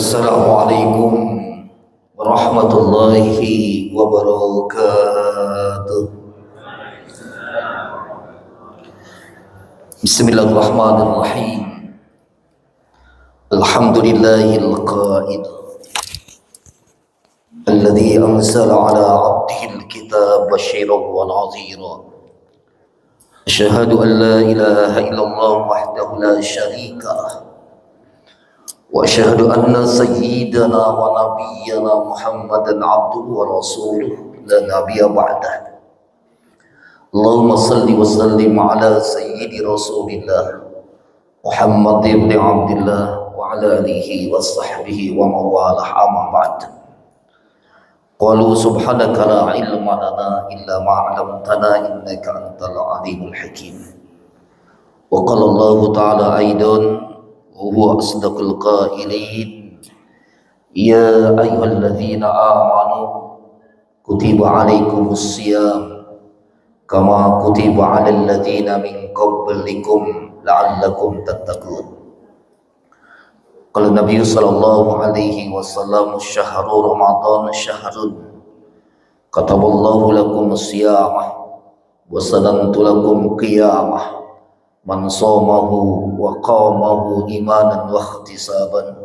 Assalamualaikum warahmatullahi wabarakatuh. Bismillahirrahmanirrahim. Alhamdulillahil qa'id alladzi anzala ala 'abdihil kitaba basyiran wa nadhira. Asyhadu an la ilaha illallah wahdahu la syarika lah. وأشهد أن سيدنا ونبينا محمدا عبده ورسوله لا نبي بعده. اللهم صل وسلم على سيد رسول الله محمد بن عبد الله وعلى آله وصحبه ومن والاه أما بعد. قالوا سبحانك لا علم لنا إلا ما علمتنا إنك أنت العليم الحكيم. وقال الله تعالى أيضا وهو أصدق القائلين يا أيها الذين آمنوا كتب عليكم الصيام كما كتب على الذين من قبلكم لعلكم تتقون. قال النبي صلى الله عليه وسلم شهر رمضان شهر كتب الله لكم الصيام وسننت لكم قيامه Man somahu wa qamahu imanan wa ihtisaban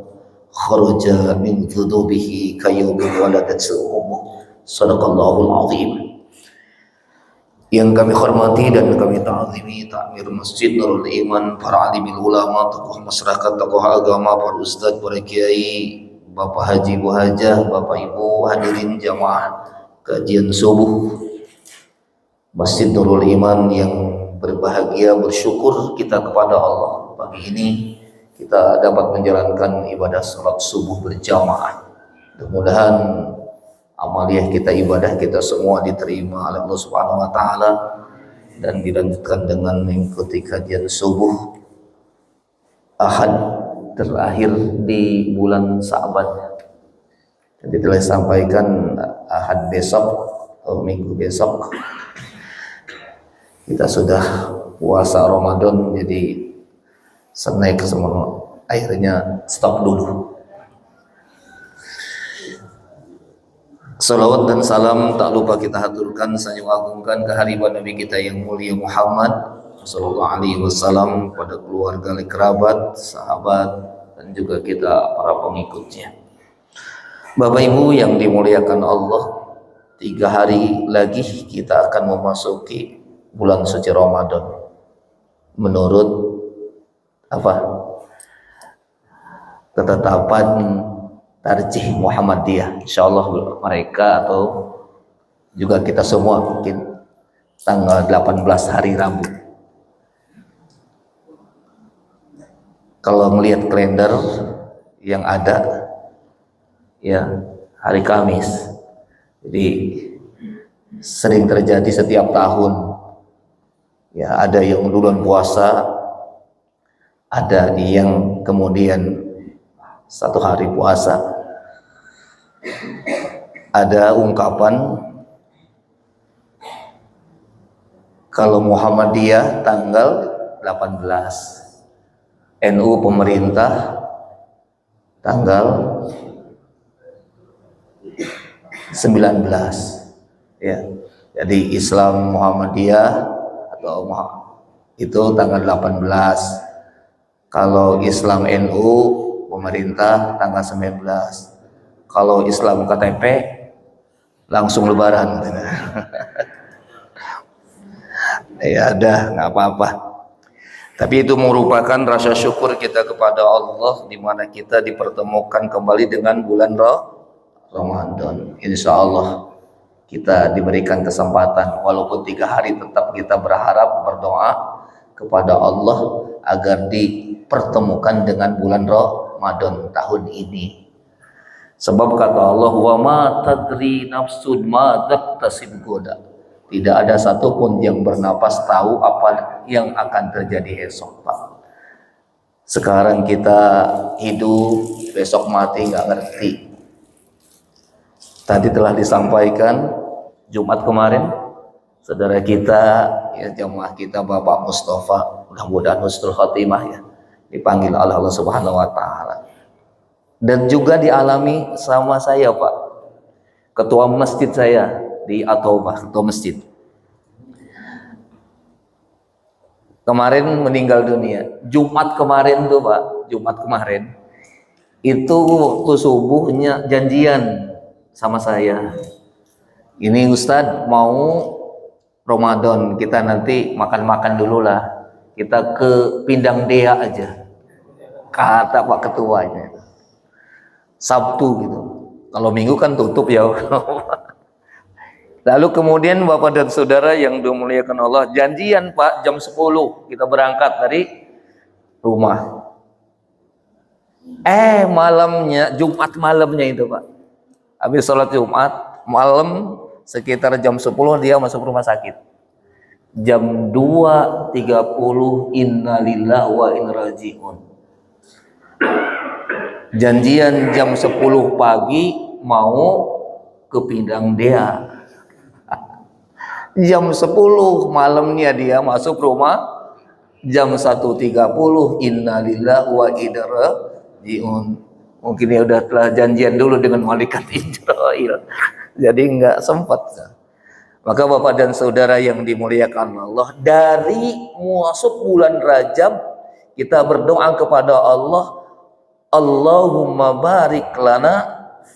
kharaja min dhunubihi kayawmin waladatu ummuh. Sadaqallahul azim. Yang kami hormati dan kami ta'zimi Takmir Masjid Nurul Iman, para alimil ulama, tokoh masyarakat, tokoh agama, para ustadz, para kiai, Bapak Haji, Bu Hajah, Bapak Ibu hadirin jamaah kajian subuh Masjid Nurul Iman yang berbahagia, bersyukur kita kepada Allah. Pagi ini kita dapat menjalankan ibadah salat subuh berjamaah. Mudah-mudahan amaliyah kita, ibadah kita semua diterima oleh Allah Subhanahu wa taala dan dilanjutkan dengan mengikuti kajian subuh Ahad terakhir di bulan Sa'ban. Jadi telah sampaikan Ahad besok atau Minggu besok kita sudah puasa Ramadan, jadi snack semua akhirnya stop dulu. Salawat dan salam tak lupa kita haturkan, sanjung agungkan kehadiran Nabi kita yang mulia Muhammad sallallahu alaihi wasallam, pada keluarga, kerabat, sahabat dan juga kita para pengikutnya. Bapak Ibu yang dimuliakan Allah, 3 hari lagi kita akan memasuki bulan suci Ramadan. Menurut ketetapan tarjih Muhammadiyah, insyaallah mereka atau juga kita semua mungkin tanggal 18 hari Rabu. Kalau melihat kalender yang ada ya hari Kamis. Jadi sering terjadi setiap tahun. Ya, ada yang duluan puasa, ada yang kemudian 1 hari puasa. Ada ungkapan kalau Muhammadiyah tanggal 18, NU pemerintah tanggal 19. Ya. Jadi Islam Muhammadiyah itu tanggal 18. Kalau Islam NU pemerintah tanggal 19. Kalau Islam KTP langsung lebaran. Ya ada, nggak apa-apa. Tapi itu merupakan rasa syukur kita kepada Allah di mana kita dipertemukan kembali dengan bulan Ramadan. Insya Allah kita diberikan kesempatan, walaupun 3 hari tetap kita berharap, berdoa kepada Allah agar dipertemukan dengan bulan Ramadan tahun ini. Sebab kata Allah, wa ma tadri nafsun ma taktasib goda. Tidak ada satupun yang bernapas tahu apa yang akan terjadi esok, Pak. Sekarang kita hidup, besok mati nggak ngerti. Tadi telah disampaikan Jumat kemarin, saudara kita ya, jamaah kita Bapak Mustafa, mudah-mudahan husnul khotimah ya, dipanggil oleh Allah Subhanahu wa taala. Dan juga dialami sama saya Pak, ketua masjid saya di At-Taubah, ketua masjid. Kemarin meninggal dunia. Jumat kemarin tuh Pak, Jumat kemarin itu waktu subuhnya janjian sama saya. Ini Ustadz mau Ramadan, kita nanti makan-makan dulu lah. Kita ke Pindang Dea aja, kata Pak ketuanya. Sabtu gitu. Kalau Minggu kan tutup ya. Lalu kemudian Bapak dan Saudara yang dimuliakan Allah, janjian Pak jam 10 kita berangkat dari rumah. Malamnya, Jumat malamnya itu Pak, habis sholat Jumat malam sekitar jam 10 dia masuk rumah sakit. Jam 2.30 innalillahi wa inna rajiun. Janjian jam 10 pagi mau ke Pindang Dea. Jam 10 malamnya dia masuk rumah. Jam 1.30 innalillahi wa inna rajiun. Mungkin dia udah telah janjian dulu dengan malaikat Israel, jadi nggak sempat. Maka Bapak dan Saudara yang dimuliakan Allah, dari masuk bulan Rajab kita berdoa kepada Allah, Allahumma barik lana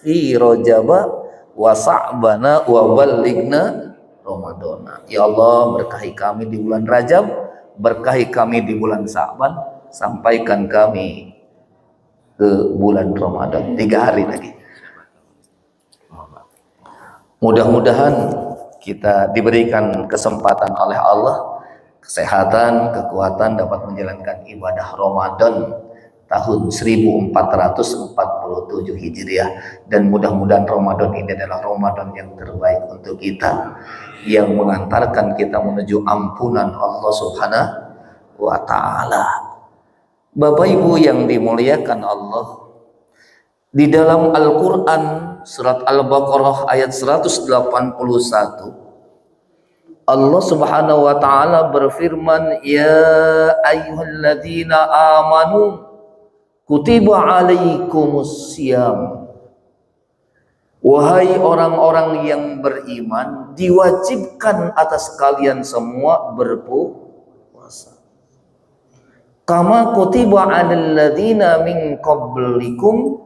fi Rajaba wa Sa'bana wa ballighna Ramadana. Ya Allah, berkahi kami di bulan Rajab, berkahi kami di bulan Sa'ban, sampaikan kami ke bulan Ramadan. 3 hari lagi. Mudah-mudahan kita diberikan kesempatan oleh Allah, kesehatan, kekuatan dapat menjalankan ibadah Ramadan tahun 1447 Hijriah, dan mudah-mudahan Ramadan ini adalah Ramadan yang terbaik untuk kita, yang mengantarkan kita menuju ampunan Allah Subhanahu wa Ta'ala. Bapak Ibu yang dimuliakan Allah, di dalam Al-Quran surat Al-Baqarah ayat 181, Allah Subhanahu wa Ta'ala berfirman, ya ayyuhalladzina amanu kutiba alaikumus siyam. Wahai orang-orang yang beriman, diwajibkan atas kalian semua berpuasa. Kama kutiba alal ladzina min qablikum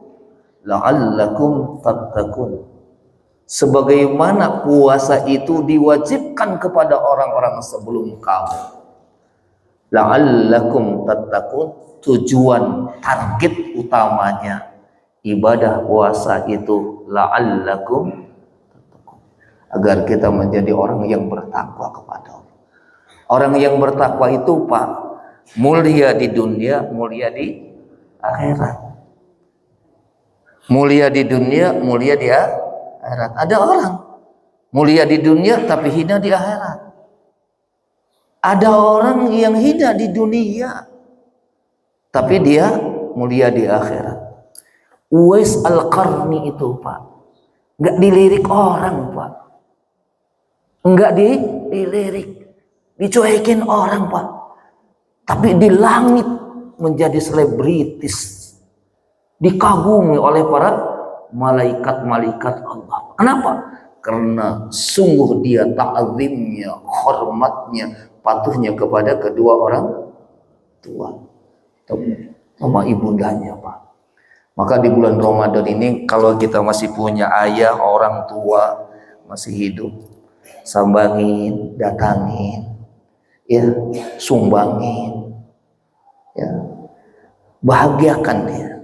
la'allakum tattaqun. Sebagaimana puasa itu diwajibkan kepada orang-orang sebelum kamu. La'allakum tattaqun. Tujuan target utamanya ibadah puasa itu la'allakum tattaqun, agar kita menjadi orang yang bertakwa kepada Allah. Orang yang bertakwa itu Pak, mulia di dunia, mulia di akhirat. Mulia di dunia, mulia di akhirat. Ada orang mulia di dunia tapi hina di akhirat. Ada orang yang hina di dunia tapi dia mulia di akhirat. Uwais Al-Qarni itu Pak, nggak dilirik orang Pak, nggak dilirik, dicuekin orang Pak, tapi di langit menjadi selebritis, dikagumi oleh para malaikat-malaikat Allah. Kenapa? Karena sungguh dia ta'zimnya, hormatnya, patuhnya kepada kedua orang tua sama ibundanya Pak. Maka di bulan Ramadan ini kalau kita masih punya ayah, orang tua masih hidup, sambangin, datangin, ya, sumbangin, ya, bahagiakan dia.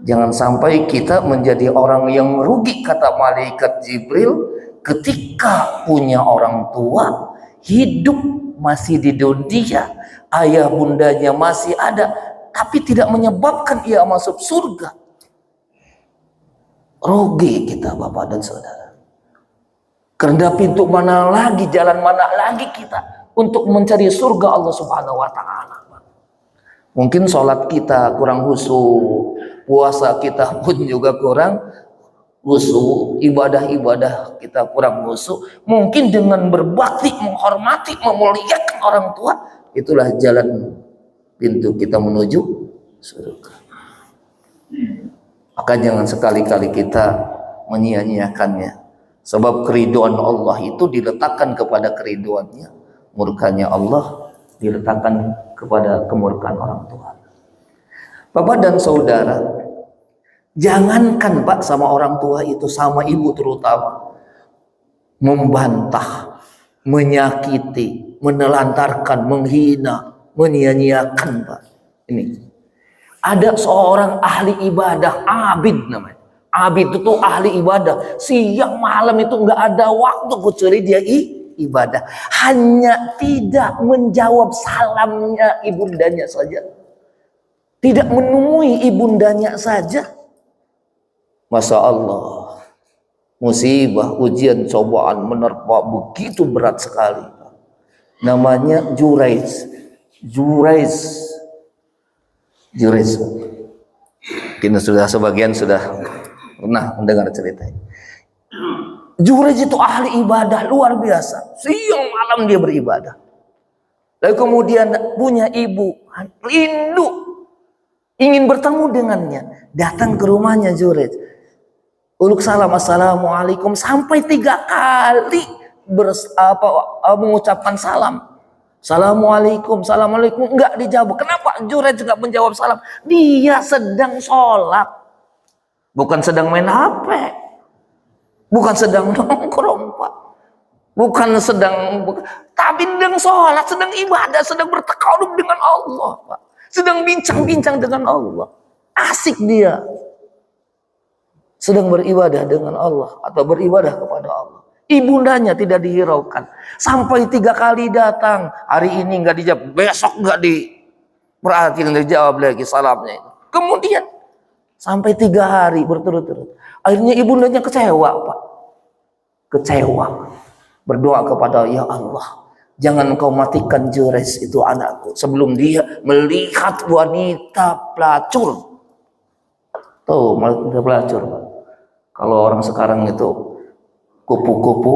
Jangan sampai kita menjadi orang yang rugi, kata malaikat Jibril, ketika punya orang tua hidup masih di dunia, ayah bundanya masih ada, tapi tidak menyebabkan ia masuk surga. Rugi kita Bapak dan Saudara. Karena pintu mana lagi, jalan mana lagi kita untuk mencari surga Allah Subhanahu wa Ta'ala. Mungkin sholat kita kurang khusyuk, puasa kita pun juga kurang khusyuk, ibadah-ibadah kita kurang khusyuk. Mungkin dengan berbakti, menghormati, memuliakan orang tua, itulah jalan pintu kita menuju surga. Maka jangan sekali-kali kita menyia-nyiakannya. Sebab keriduan Allah itu diletakkan kepada keriduannya. Murkanya Allah diletakkan kepada kemurkaan orang tua. Bapak dan saudara, jangankan Pak sama orang tua itu, sama ibu terutama, membantah, menyakiti, menelantarkan, menghina, menyia-nyiakan Pak. Ini ada seorang ahli ibadah, abid namanya. Abid itu ahli ibadah. Siang malam itu nggak ada waktu kecuali dia ibadah. Hanya tidak menjawab salamnya ibundanya saja. Tidak menemui ibundanya saja. Masya Allah. Musibah, ujian, cobaan menerpa begitu berat sekali. Namanya Juraiz. Kita sudah sebagian sudah pernah mendengar ceritanya. Juraiz itu ahli ibadah luar biasa. Siang malam dia beribadah. Lalu kemudian punya ibu rindu ingin bertemu dengannya. Datang ke rumahnya Juraiz. Uluk salam, assalamualaikum, sampai 3 kali mengucapkan salam. Assalamualaikum, assalamualaikum, enggak dijawab. Kenapa Juraiz juga menjawab salam? Dia sedang sholat, bukan sedang main HP, bukan sedang nongkrong Pak, tapi sedang sholat, sedang ibadah, sedang bertakarub dengan Allah Pak, sedang bincang-bincang dengan Allah, asik dia, sedang beribadah dengan Allah atau beribadah kepada Allah. Ibundanya tidak dihiraukan. Sampai 3 kali datang. Hari ini nggak dijawab, besok nggak diperhatiin, dijawab lagi salamnya itu. Kemudian sampai 3 hari berturut-turut. Akhirnya ibundanya kecewa Pak. Kecewa. Berdoa kepada, ya Allah, jangan kau matikan Juraiz itu anakku sebelum dia melihat wanita pelacur. Tuh, wanita pelacur Pak. Kalau orang sekarang itu kupu-kupu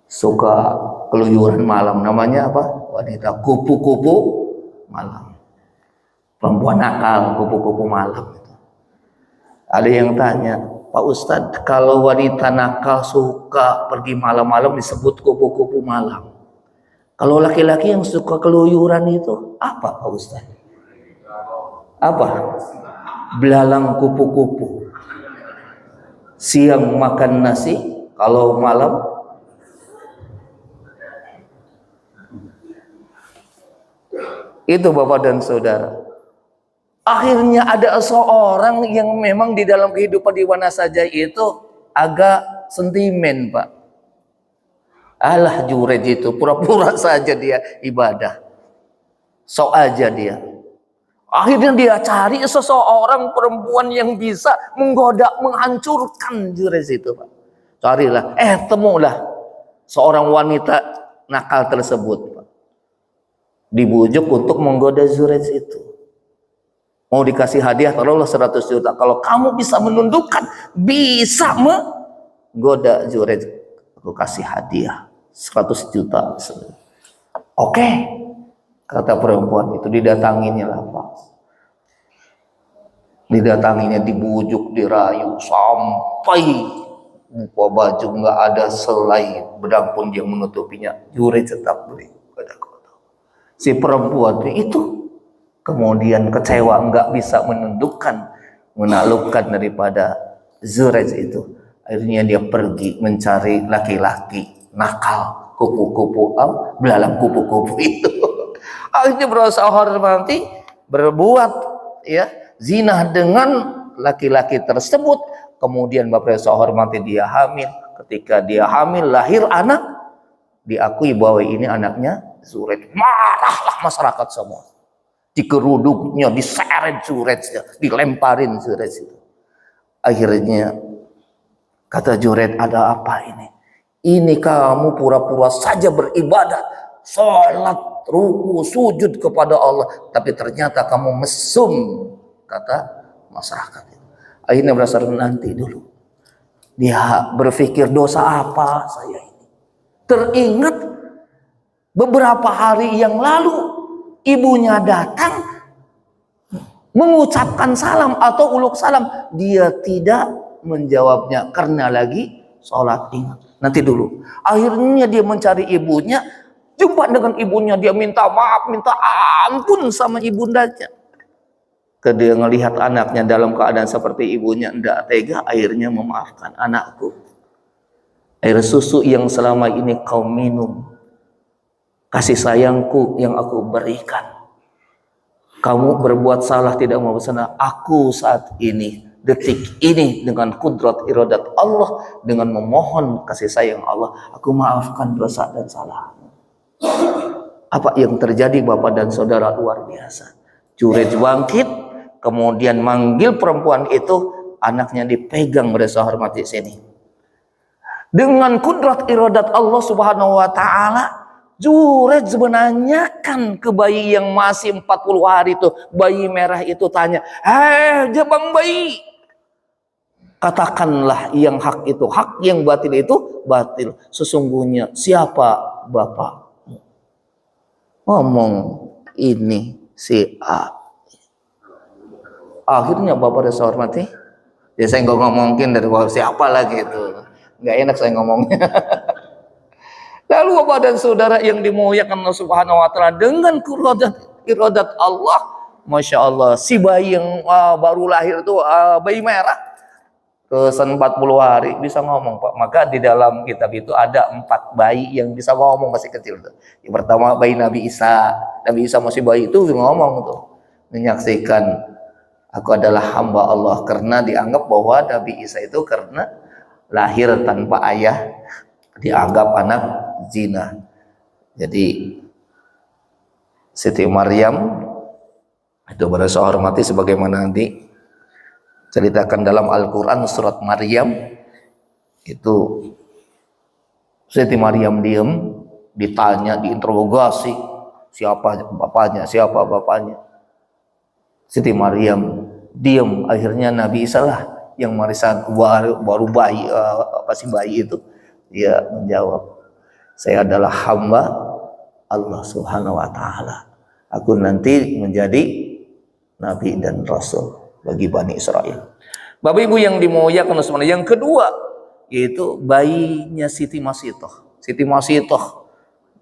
suka keluyuran malam, namanya apa? Wanita kupu-kupu malam, perempuan nakal, kupu-kupu malam. Ada yang tanya, Pak Ustadz, kalau wanita nakal suka pergi malam-malam disebut kupu-kupu malam, kalau laki-laki yang suka keluyuran itu apa Pak Ustadz? Apa? Belalang kupu-kupu. Siang makan nasi, kalau malam itu Bapak dan Saudara. Akhirnya ada seorang yang memang di dalam kehidupan di mana saja itu agak sentimen Pak. Alah Juraiz itu pura-pura saja dia ibadah, sok aja dia. Akhirnya dia cari seseorang perempuan yang bisa menggoda, menghancurkan Juraiz itu Pak. Carilah, temulah seorang wanita nakal tersebut Pak. Dibujuk untuk menggoda Juraiz itu. Mau dikasih hadiah, taruhlah 100 juta. Kalau kamu bisa menundukkan, bisa menggoda Juraiz, aku kasih hadiah 100 juta. Oke. Kata perempuan itu, didatanginya lah Pak. Didatanginya, dibujuk, dirayu, sampai buka baju nggak ada selai bedang pun yang menutupinya. Juraiz tetap beri. Si perempuan itu kemudian kecewa, nggak bisa menundukkan, menaklukkan daripada Juraiz itu. Akhirnya dia pergi mencari laki-laki nakal, kupu-kupu, belalang kupu-kupu itu. Akhirnya berusaha hormati, berbuat ya zina dengan laki-laki tersebut. Kemudian Bapak Yesus hormati, dia hamil. Ketika dia hamil, lahir anak, diakui bahwa ini anaknya Juraiz. Marahlah masyarakat semua, digeruduknya, diseret Juraiz, dilemparin Juraiz itu. Akhirnya kata Juraiz, ada apa ini? Ini kamu pura-pura saja beribadah, sholat, ruku, sujud kepada Allah, tapi ternyata kamu mesum, kata masyarakat. Akhirnya berasal nanti dulu. Dia berpikir, dosa apa saya ini? Teringat beberapa hari yang lalu ibunya datang mengucapkan salam atau uluk salam, dia tidak menjawabnya karena lagi sholat. Ingat, nanti dulu. Akhirnya dia mencari ibunya, jumpa dengan ibunya, dia minta maaf, minta ampun sama ibundanya. Dia melihat anaknya dalam keadaan seperti ibunya, tidak tega, akhirnya memaafkan. Anakku, air susu yang selama ini kau minum, kasih sayangku yang aku berikan, kamu berbuat salah tidak mau bersana. Aku saat ini, detik ini, dengan kudrat iradat Allah, dengan memohon kasih sayang Allah, aku maafkan dosa dan salah. Apa yang terjadi Bapak dan Saudara luar biasa. Jurej bangkit, kemudian manggil perempuan itu, anaknya dipegang mereka hormati sini. Dengan kudrat iradat Allah Subhanahu wa taala, Jurej menanyakan ke bayi yang masih 40 hari itu, bayi merah itu tanya, jabang bayi, katakanlah yang hak itu hak, yang batil itu batil. Sesungguhnya siapa bapakmu? Ngomong ini si A. Akhirnya Bapak dan hormati, ya saya nggak ngomongin dari bawah siapa lagi itu, nggak enak saya ngomongnya. Lalu Bapak dan Saudara yang dimuliakan Allah Subhanahu wa taala, dengan iradat Allah, Masya Allah, si bayi yang baru lahir itu, bayi merah, ke 40 hari bisa ngomong, Pak. Maka di dalam kitab itu ada 4 bayi yang bisa ngomong masih kecil tuh. Yang pertama bayi Nabi Isa. Nabi Isa masih bayi itu ngomong tuh, menyaksikan aku adalah hamba Allah, karena dianggap bahwa Nabi Isa itu karena lahir tanpa ayah dianggap anak zina. Jadi Siti Maryam itu berasa hormati, sebagaimana nanti ceritakan dalam Al-Quran surat Maryam itu, Siti Maryam diam, ditanya, diinterogasi, siapa bapaknya, siapa bapaknya. Siti Maryam diam, akhirnya Nabi Isa lah yang warisan, baru bayi, bayi itu, dia menjawab, saya adalah hamba Allah Subhanahu wa taala. Aku nanti menjadi nabi dan rasul bagi Bani Israel. Bapak Ibu yang dimuliakan Allah. Yang kedua yaitu bayinya Siti Masitoh. Siti Masitoh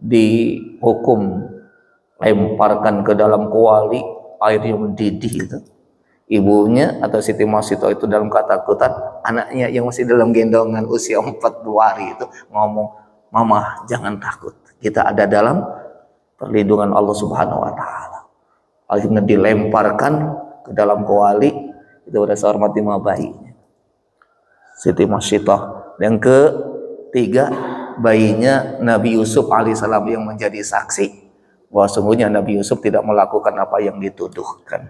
dihukum lemparkan ke dalam kuali, air yang mendidih itu. Ibunya atau Siti Masitoh itu dalam ketakutan, anaknya yang masih dalam gendongan usia 40 hari itu ngomong, mama jangan takut, kita ada dalam perlindungan Allah Subhanahu wa taala. Akhirnya dilemparkan ke dalam kuali, itu berasa hormati bayinya Siti Masitoh. Yang ketiga bayinya Nabi Yusuf alaihissalam yang menjadi saksi bahwa sungguhnya Nabi Yusuf tidak melakukan apa yang dituduhkan.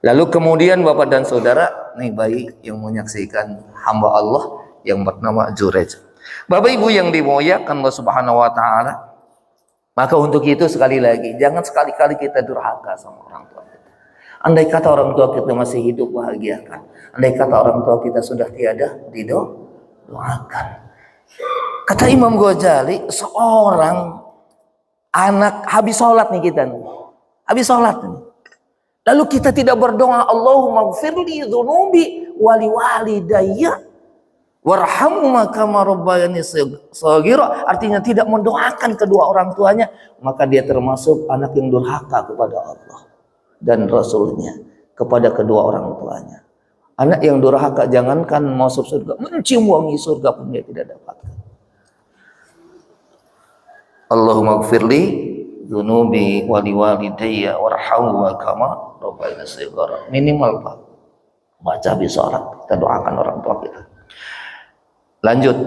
Lalu kemudian Bapak dan Saudara, nih bayi yang menyaksikan hamba Allah yang bernama Jurej. Bapak Ibu yang dimuliakan Allah Subhanahu wa taala, maka untuk itu sekali lagi jangan sekali-kali kita durhaka sama orang tua kita. Andai kata orang tua kita masih hidup, bahagiakan. Andai kata orang tua kita sudah tiada, doakan. Kata Imam Ghazali, seorang anak habis sholat nih kita nih. Habis sholat nih. Lalu kita tidak berdoa, Allahumma gfirli dzunubi wali walidayya warhamhuma kama rabbayani shaghira, artinya tidak mendoakan kedua orang tuanya, maka dia termasuk anak yang durhaka kepada Allah dan Rasulnya, kepada kedua orang tuanya. Anak yang durhaka jangankan masuk surga, mencium wangi surga pun dia tidak dapatkan. Allahumma gfirli dzunubi wali walidayya warhamhuma kama rabbayani shaghira. Minimal Pak, baca habis sholat kita doakan orang tua kita. Lanjut,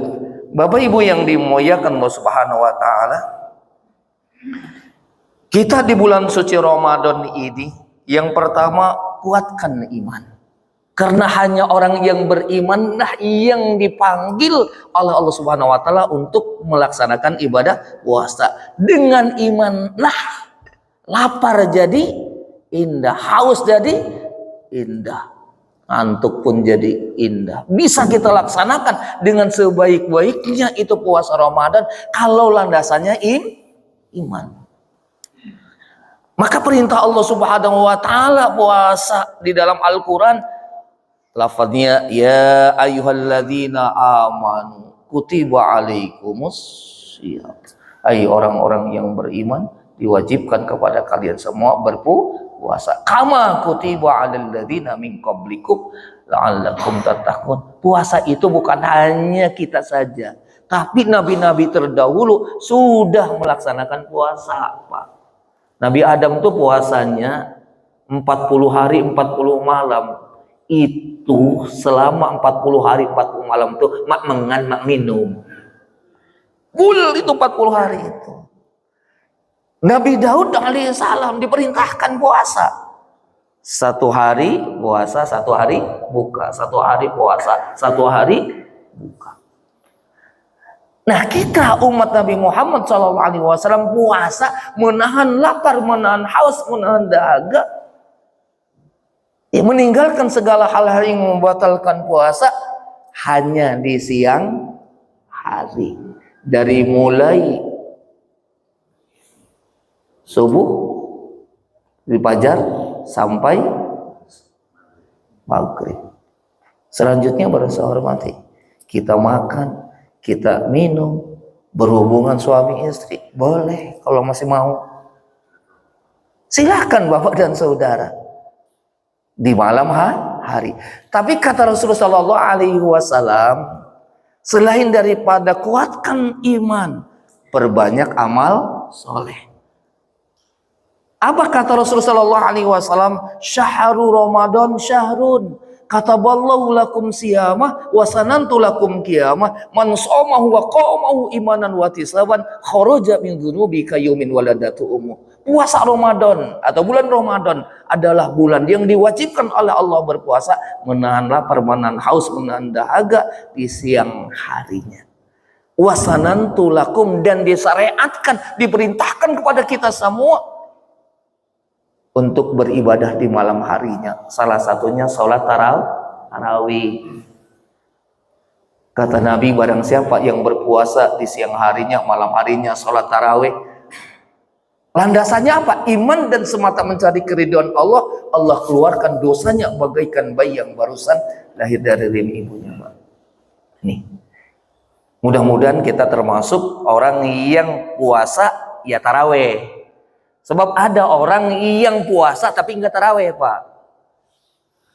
Bapak Ibu yang dimuliakan Allah Subhanahu wa taala, kita di bulan suci Ramadan ini, yang pertama kuatkan iman. Karena hanya orang yang beriman lah yang dipanggil oleh Allah Subhanahu wa taala untuk melaksanakan ibadah puasa. Dengan iman lah lapar jadi indah, haus jadi indah, ngantuk pun jadi indah. Bisa kita laksanakan dengan sebaik-baiknya itu puasa Ramadan kalau landasannya iman. Maka perintah Allah Subhanahu wa taala puasa di dalam Al-Qur'an lafadznya ya ayyuhalladzina amanu kutiba alaikumussyiyam. Hai orang-orang yang beriman, diwajibkan kepada kalian semua berpuasa. Kama kutiba alal ladzina min qablikum la'allakum tattaqun. Puasa itu bukan hanya kita saja, tapi nabi-nabi terdahulu sudah melaksanakan puasa, Pak. Nabi Adam tuh puasanya 40 hari 40 malam. Itu selama 40 hari 40 malam tuh mak mengan mak minum. Full itu 40 hari itu. Nabi Daud alaihissalam diperintahkan puasa. 1 hari puasa, 1 hari buka, 1 hari puasa, 1 hari buka. Nah, kita umat Nabi Muhammad SAW puasa menahan lapar, menahan haus, menahan dahaga. Ya, meninggalkan segala hal-hal yang membatalkan puasa hanya di siang hari. Dari mulai subuh di fajar sampai maghrib. Selanjutnya baru saya hormati. Kita makan, kita minum, berhubungan suami istri, boleh kalau masih mau. Silakan Bapak dan Saudara di malam hari. Tapi kata Rasulullah SAW, selain daripada kuatkan iman, perbanyak amal soleh. Apa kata Rasulullah SAW? Syahrul Ramadan syahrun kataballahu lakum siyamah wa sanantu lakum qiyamah man shamahu wa qamahu imanan wa tislaban kharaja min dzunubi kayumin waladatu ummu. Puasa Ramadan atau bulan Ramadan adalah bulan yang diwajibkan oleh Allah berpuasa, menahan lapar, menahan haus, menahan dahaga di siang harinya. Wa sanantu lakum, dan disyariatkan, diperintahkan kepada kita semua untuk beribadah di malam harinya. Salah satunya sholat tarawih. Kata Nabi, barang siapa yang berpuasa di siang harinya, malam harinya sholat tarawih, landasannya apa? Iman dan semata mencari keridhaan Allah. Allah keluarkan dosanya bagaikan bayi yang barusan lahir dari rahim ibunya. Nih, mudah-mudahan kita termasuk orang yang puasa ya tarawih. Sebab ada orang yang puasa tapi enggak tarawih, Pak.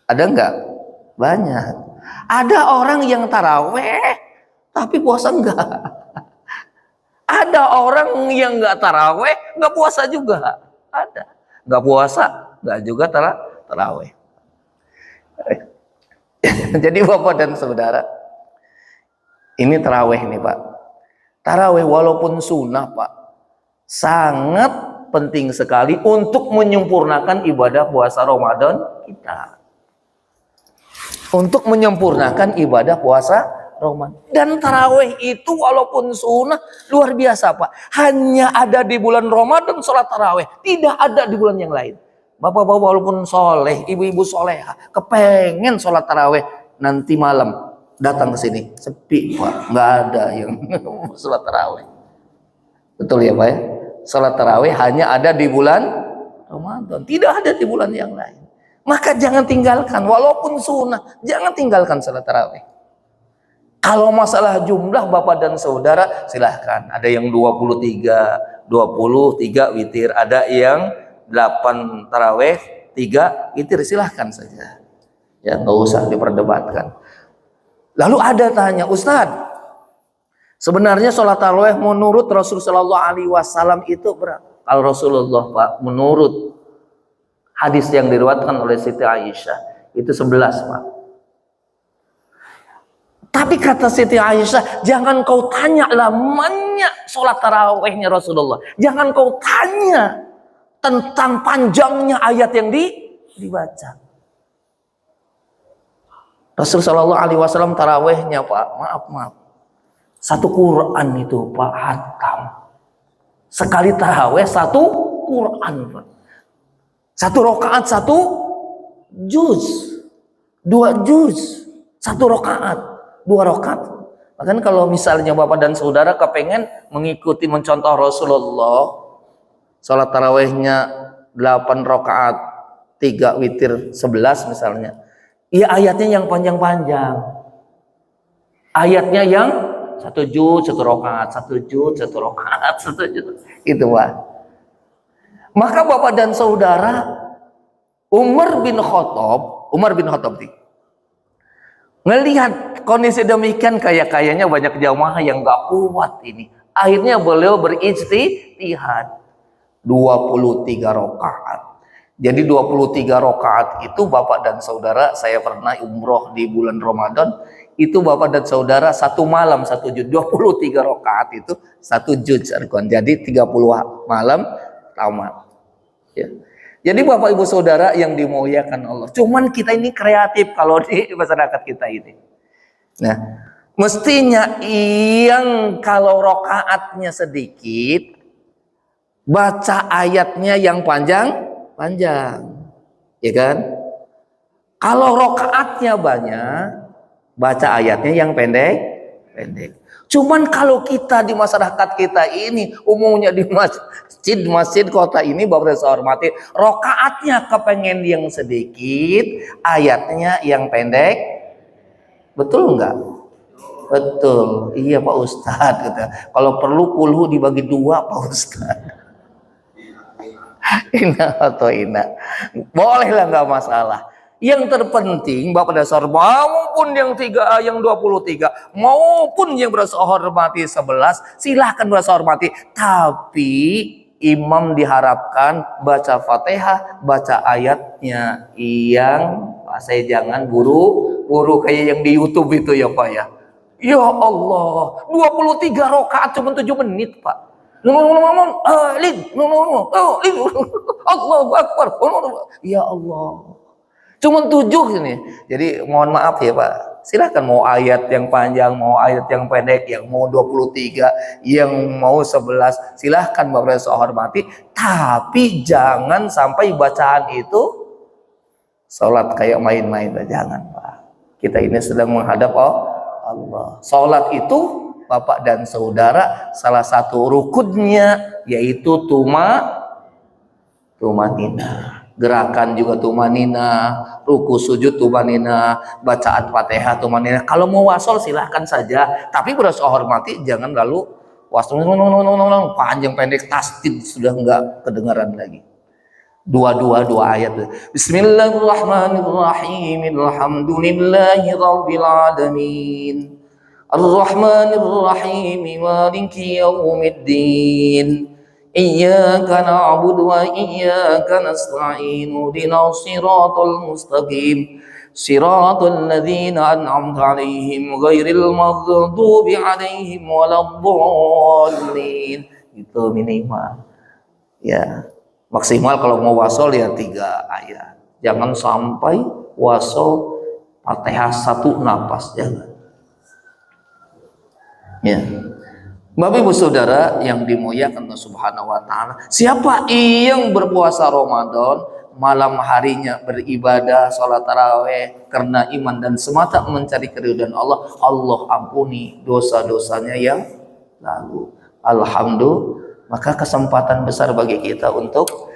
Ada enggak? Banyak. Ada orang yang tarawih tapi puasa enggak. Ada orang yang enggak tarawih, enggak puasa juga. Ada. Enggak puasa, enggak juga tarawih. Jadi Bapak dan Saudara, ini tarawih nih Pak. Tarawih walaupun sunnah Pak, sangat penting sekali untuk menyempurnakan ibadah puasa Ramadan kita. Untuk menyempurnakan ibadah puasa Ramadan. Dan tarawih itu walaupun sunnah luar biasa Pak. Hanya ada di bulan Ramadan sholat tarawih. Tidak ada di bulan yang lain. Bapak-bapak walaupun soleh, ibu-ibu soleh, kepengen sholat tarawih nanti malam datang ke sini. Sepi Pak. Nggak ada yang sholat tarawih. Betul ya Pak ya? Salat tarawih hanya ada di bulan Ramadan, tidak ada di bulan yang lain. Maka jangan tinggalkan, walaupun sunnah, jangan tinggalkan salat tarawih. Kalau masalah jumlah Bapak dan Saudara, silahkan. Ada yang 23 witir, ada yang 8 tarawih, 3 witir, silahkan saja. Ya, nggak usah diperdebatkan. Lalu ada tanya, Ustadz, sebenarnya sholat tarawih menurut Rasulullah SAW itu berapa? Kalau Rasulullah Pak, menurut hadis yang diriwayatkan oleh Siti Aisyah itu 11 Pak. Tapi kata Siti Aisyah, jangan kau tanya lamanya sholat tarawihnya Rasulullah. Jangan kau tanya tentang panjangnya ayat yang dibaca. Rasulullah SAW tarawihnya Pak, maaf. Satu Quran itu Pak, hatam. Sekali tarawih 1 Quran Pak. 1 rakaat 1 juz. 2 juz. 1 rakaat 2 rakaat. Bahkan kalau misalnya Bapak dan Saudara kepengen mengikuti mencontoh Rasulullah, sholat tarawihnya 8 rakaat 3 witir 11 misalnya. Ya ayatnya yang panjang-panjang. Ayatnya yang 1 juz 1 rakaat, 1 juz 1 rakaat, 1 juz. Itu Pak. Maka Bapak dan Saudara, Umar bin Khattab ngelihat kondisi demikian, kayaknya banyak jamaah yang gak kuat ini. Akhirnya beliau berijtihad 23 rakaat. Jadi 23 rakaat itu Bapak dan Saudara, saya pernah umroh di bulan Ramadan, itu Bapak dan Saudara satu malam 1 juz, 23 rakaat itu 1 juz. Jadi 30 malam tamat. Ya. Jadi Bapak Ibu Saudara yang dimuliakan Allah. Cuman kita ini kreatif kalau di masyarakat kita ini. Nah, mestinya yang kalau rakaatnya sedikit, baca ayatnya yang panjang, ya kan? Kalau rakaatnya banyak, baca ayatnya yang pendek. Cuman kalau kita di masyarakat kita ini, umumnya di masjid kota ini, Bapak saya hormati, rakaatnya kepengen yang sedikit, ayatnya yang pendek. Betul enggak? Betul. Iya Pak Ustadz, gitu. Kalau perlu kulhu dibagi 2 Pak Ustadz. Ina atau ina, bolehlah, nggak masalah. Yang terpenting Bapak dan Saudara, maupun yang 23 maupun yang berasa hormati 11, silahkan berasa hormati. Tapi imam diharapkan baca Fatihah, baca ayatnya yang saya jangan buru kayak yang di YouTube itu ya Pak ya. Ya Allah, 23 rakaat cuma 7 menit Pak. Allahu Akbar. Ya Allah. Cuma 7 ini. Jadi mohon maaf ya Pak. Silakan mau ayat yang panjang, mau ayat yang pendek, yang mau 23, yang mau 11, silahkan Bapak saya hormati. Tapi jangan sampai bacaan itu sholat kayak main-main. Jangan Pak. Kita ini sedang menghadap Allah. Sholat itu Bapak dan Saudara salah satu rukunnya yaitu tumanina. Gerakan juga tumanina, ruku sujud tumanina, bacaan Fatihah tumanina. Kalau mau wasol silahkan saja, tapi berasa hormati jangan lalu wasol panjang pendek tasdid sudah enggak kedengaran lagi. Dua ayat. Bismillahirrahmanirrahim. Alhamdulillahirabbil alamin. Ar-Rahmanir-Rahim. Maliki yaumiddin. Iyyaka na'budu wa iyyaka nasta'in. Ihdinas siratal mustaqim. Siratal ladzina an'amta 'alaihim ghairil maghdubi 'alaihim waladdallin. Itu minimal. Ya, maksimal kalau mau wasol ya 3 ayat. Jangan sampai wasol Fatihah 1 napas, jangan. Ya. Bapak Ibu Saudara yang dimuliakan Allah Subhanahu wa taala, siapa yang berpuasa Ramadan, malam harinya beribadah salat tarawih karena iman dan semata mencari keridhaan Allah, Allah ampuni dosa-dosanya yang lalu. Alhamdulillah, maka kesempatan besar bagi kita untuk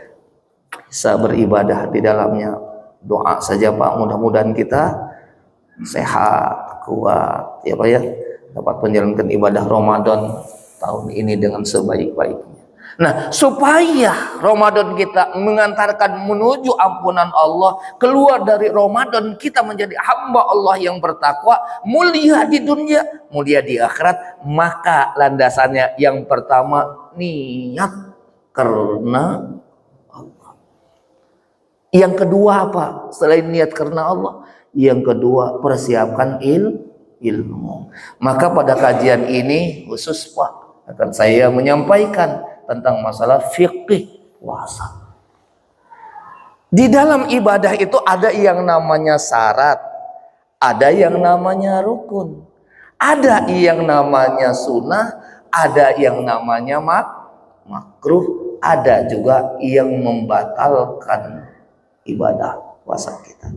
bisa beribadah di dalamnya. Doa saja Pak, mudah-mudahan kita sehat, kuat ya Pak ya, dapat menjalankan ibadah Ramadan tahun ini dengan sebaik-baiknya. Nah, supaya Ramadan kita mengantarkan menuju ampunan Allah, keluar dari Ramadan kita menjadi hamba Allah yang bertakwa, mulia di dunia, mulia di akhirat, maka landasannya yang pertama niat karena Allah. Yang kedua apa? Selain niat karena Allah, yang kedua persiapkan ilmu. Maka pada kajian ini khusus Pak akan saya menyampaikan tentang masalah fikih puasa. Di dalam ibadah itu ada yang namanya syarat, ada yang namanya rukun, ada yang namanya sunnah, ada yang namanya makruh, ada juga yang membatalkan ibadah puasa kita.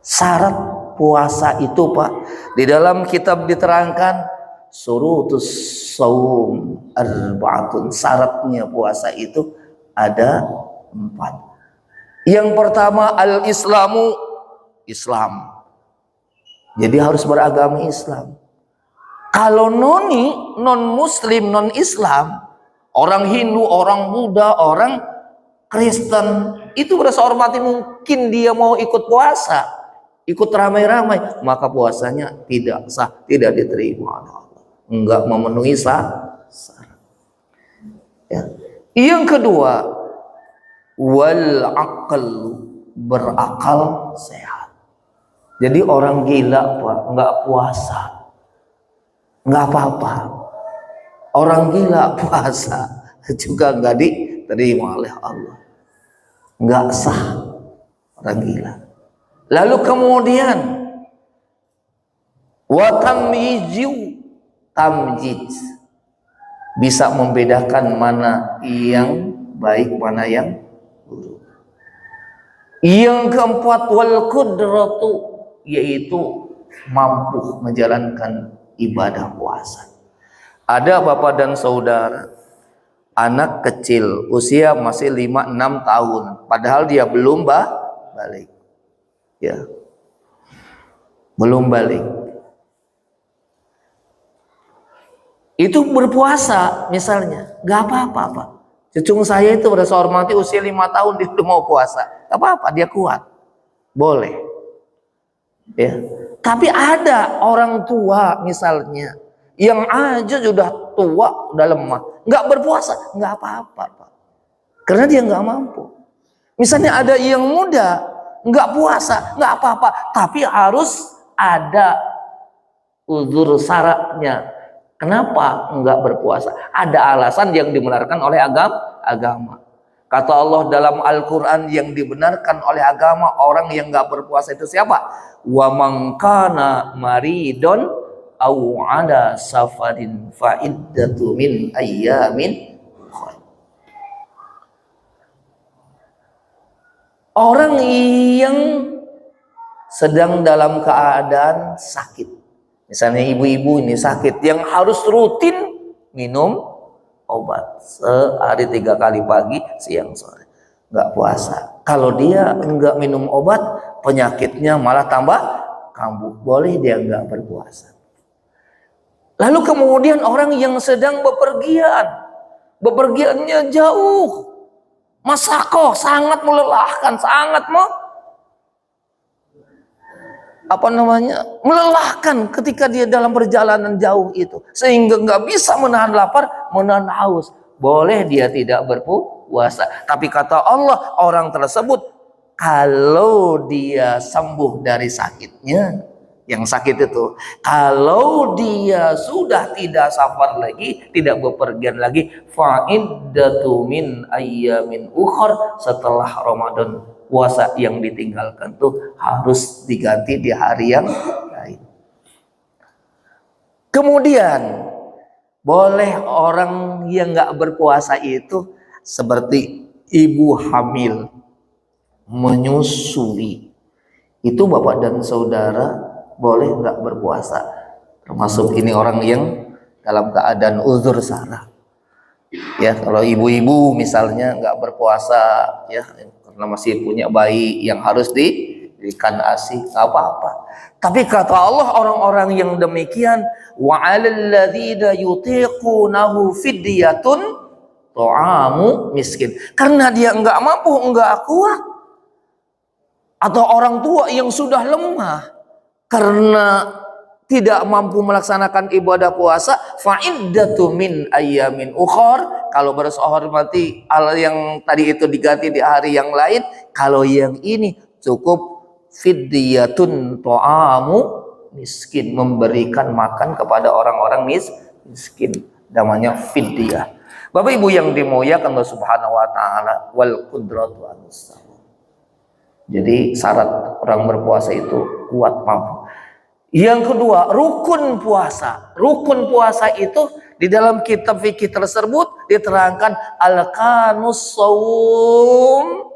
Syarat puasa itu Pak, di dalam kitab diterangkan surutus saum arba'atun, syaratnya puasa itu ada 4. Yang pertama al-Islamu, Islam. Jadi harus beragama Islam. Kalau non Muslim, non Islam, orang Hindu, orang Buddha, orang Kristen, itu berasa hormati, mungkin dia mau ikut puasa, ikut ramai-ramai, maka puasanya tidak sah, tidak diterima oleh Allah, enggak memenuhi syarat. Ya. Yang kedua, wal aql, berakal sehat. Jadi orang gila Pak, enggak puasa, enggak apa-apa. Orang gila puasa juga enggak diterima oleh Allah, enggak sah, orang gila. Lalu kemudian wa tamyiz, bisa membedakan mana yang baik, mana yang buruk. Yang keempat wal qudratu, yaitu mampu menjalankan ibadah puasa. Ada bapak dan saudara, anak kecil usia masih 5-6 tahun, padahal dia belum balik. Ya, belum balik. Itu berpuasa misalnya, nggak apa-apa Pak. Cucu saya itu pada hormati usia 5 tahun dia udah mau puasa, nggak apa-apa, dia kuat, boleh. Ya, tapi ada orang tua misalnya yang aja sudah tua, udah lemah, nggak berpuasa, nggak apa-apa Pak, karena dia nggak mampu. Misalnya ada yang muda, nggak puasa, nggak apa-apa, tapi harus ada uzur syaratnya. Kenapa enggak berpuasa? Ada alasan yang dibenarkan oleh agama. Kata Allah dalam Al-Quran, yang dibenarkan oleh agama orang yang enggak berpuasa itu siapa? Wa man kana maridon aw ala safarin fa iddatu min ayyamin. Orang yang sedang dalam keadaan sakit. Misalnya ibu-ibu ini sakit, yang harus rutin minum obat sehari 3 kali, pagi, siang, sore, nggak puasa. Kalau dia nggak minum obat, penyakitnya malah tambah kambuh, boleh dia nggak berpuasa. Lalu kemudian orang yang sedang bepergiannya jauh, masakoh, sangat melelahkan, sangat melelahkan ketika dia dalam perjalanan jauh itu, sehingga nggak bisa menahan lapar, menahan haus, boleh dia tidak berpuasa. Tapi kata Allah, orang tersebut kalau dia sembuh dari sakitnya, yang sakit itu, kalau dia sudah tidak safar lagi, tidak bepergian lagi, fa'iddatu min ayyamin ukhar, setelah Ramadan, puasa yang ditinggalkan tuh harus diganti di hari yang lain. Kemudian boleh orang yang nggak berpuasa itu seperti ibu hamil, menyusui, itu bapak dan saudara boleh nggak berpuasa. Termasuk ini orang yang dalam keadaan uzur syara. Ya, kalau ibu-ibu misalnya nggak berpuasa, ya, karena masih punya bayi yang harus diberikan ASI, nggak apa-apa. Tapi kata Allah, orang-orang yang demikian, wa 'alal ladzina yutiqunahu fidyatun ta'amu miskin. Karena dia nggak mampu, nggak kuat, atau orang tua yang sudah lemah karena tidak mampu melaksanakan ibadah puasa, fa'iddatu min ayyamin ukhar, kalau berhormati al yang tadi itu diganti di hari yang lain. Kalau yang ini cukup fidyatun ta'amu miskin, memberikan makan kepada orang-orang miskin, namanya fidyah. Bapak Ibu yang dimuliakan Allah Subhanahu wa taala, wal qudratu an-nusah. Jadi syarat orang berpuasa itu kuat, mampu. Yang kedua, rukun puasa. Rukun puasa itu di dalam kitab fikih tersebut diterangkan al-kanus shaum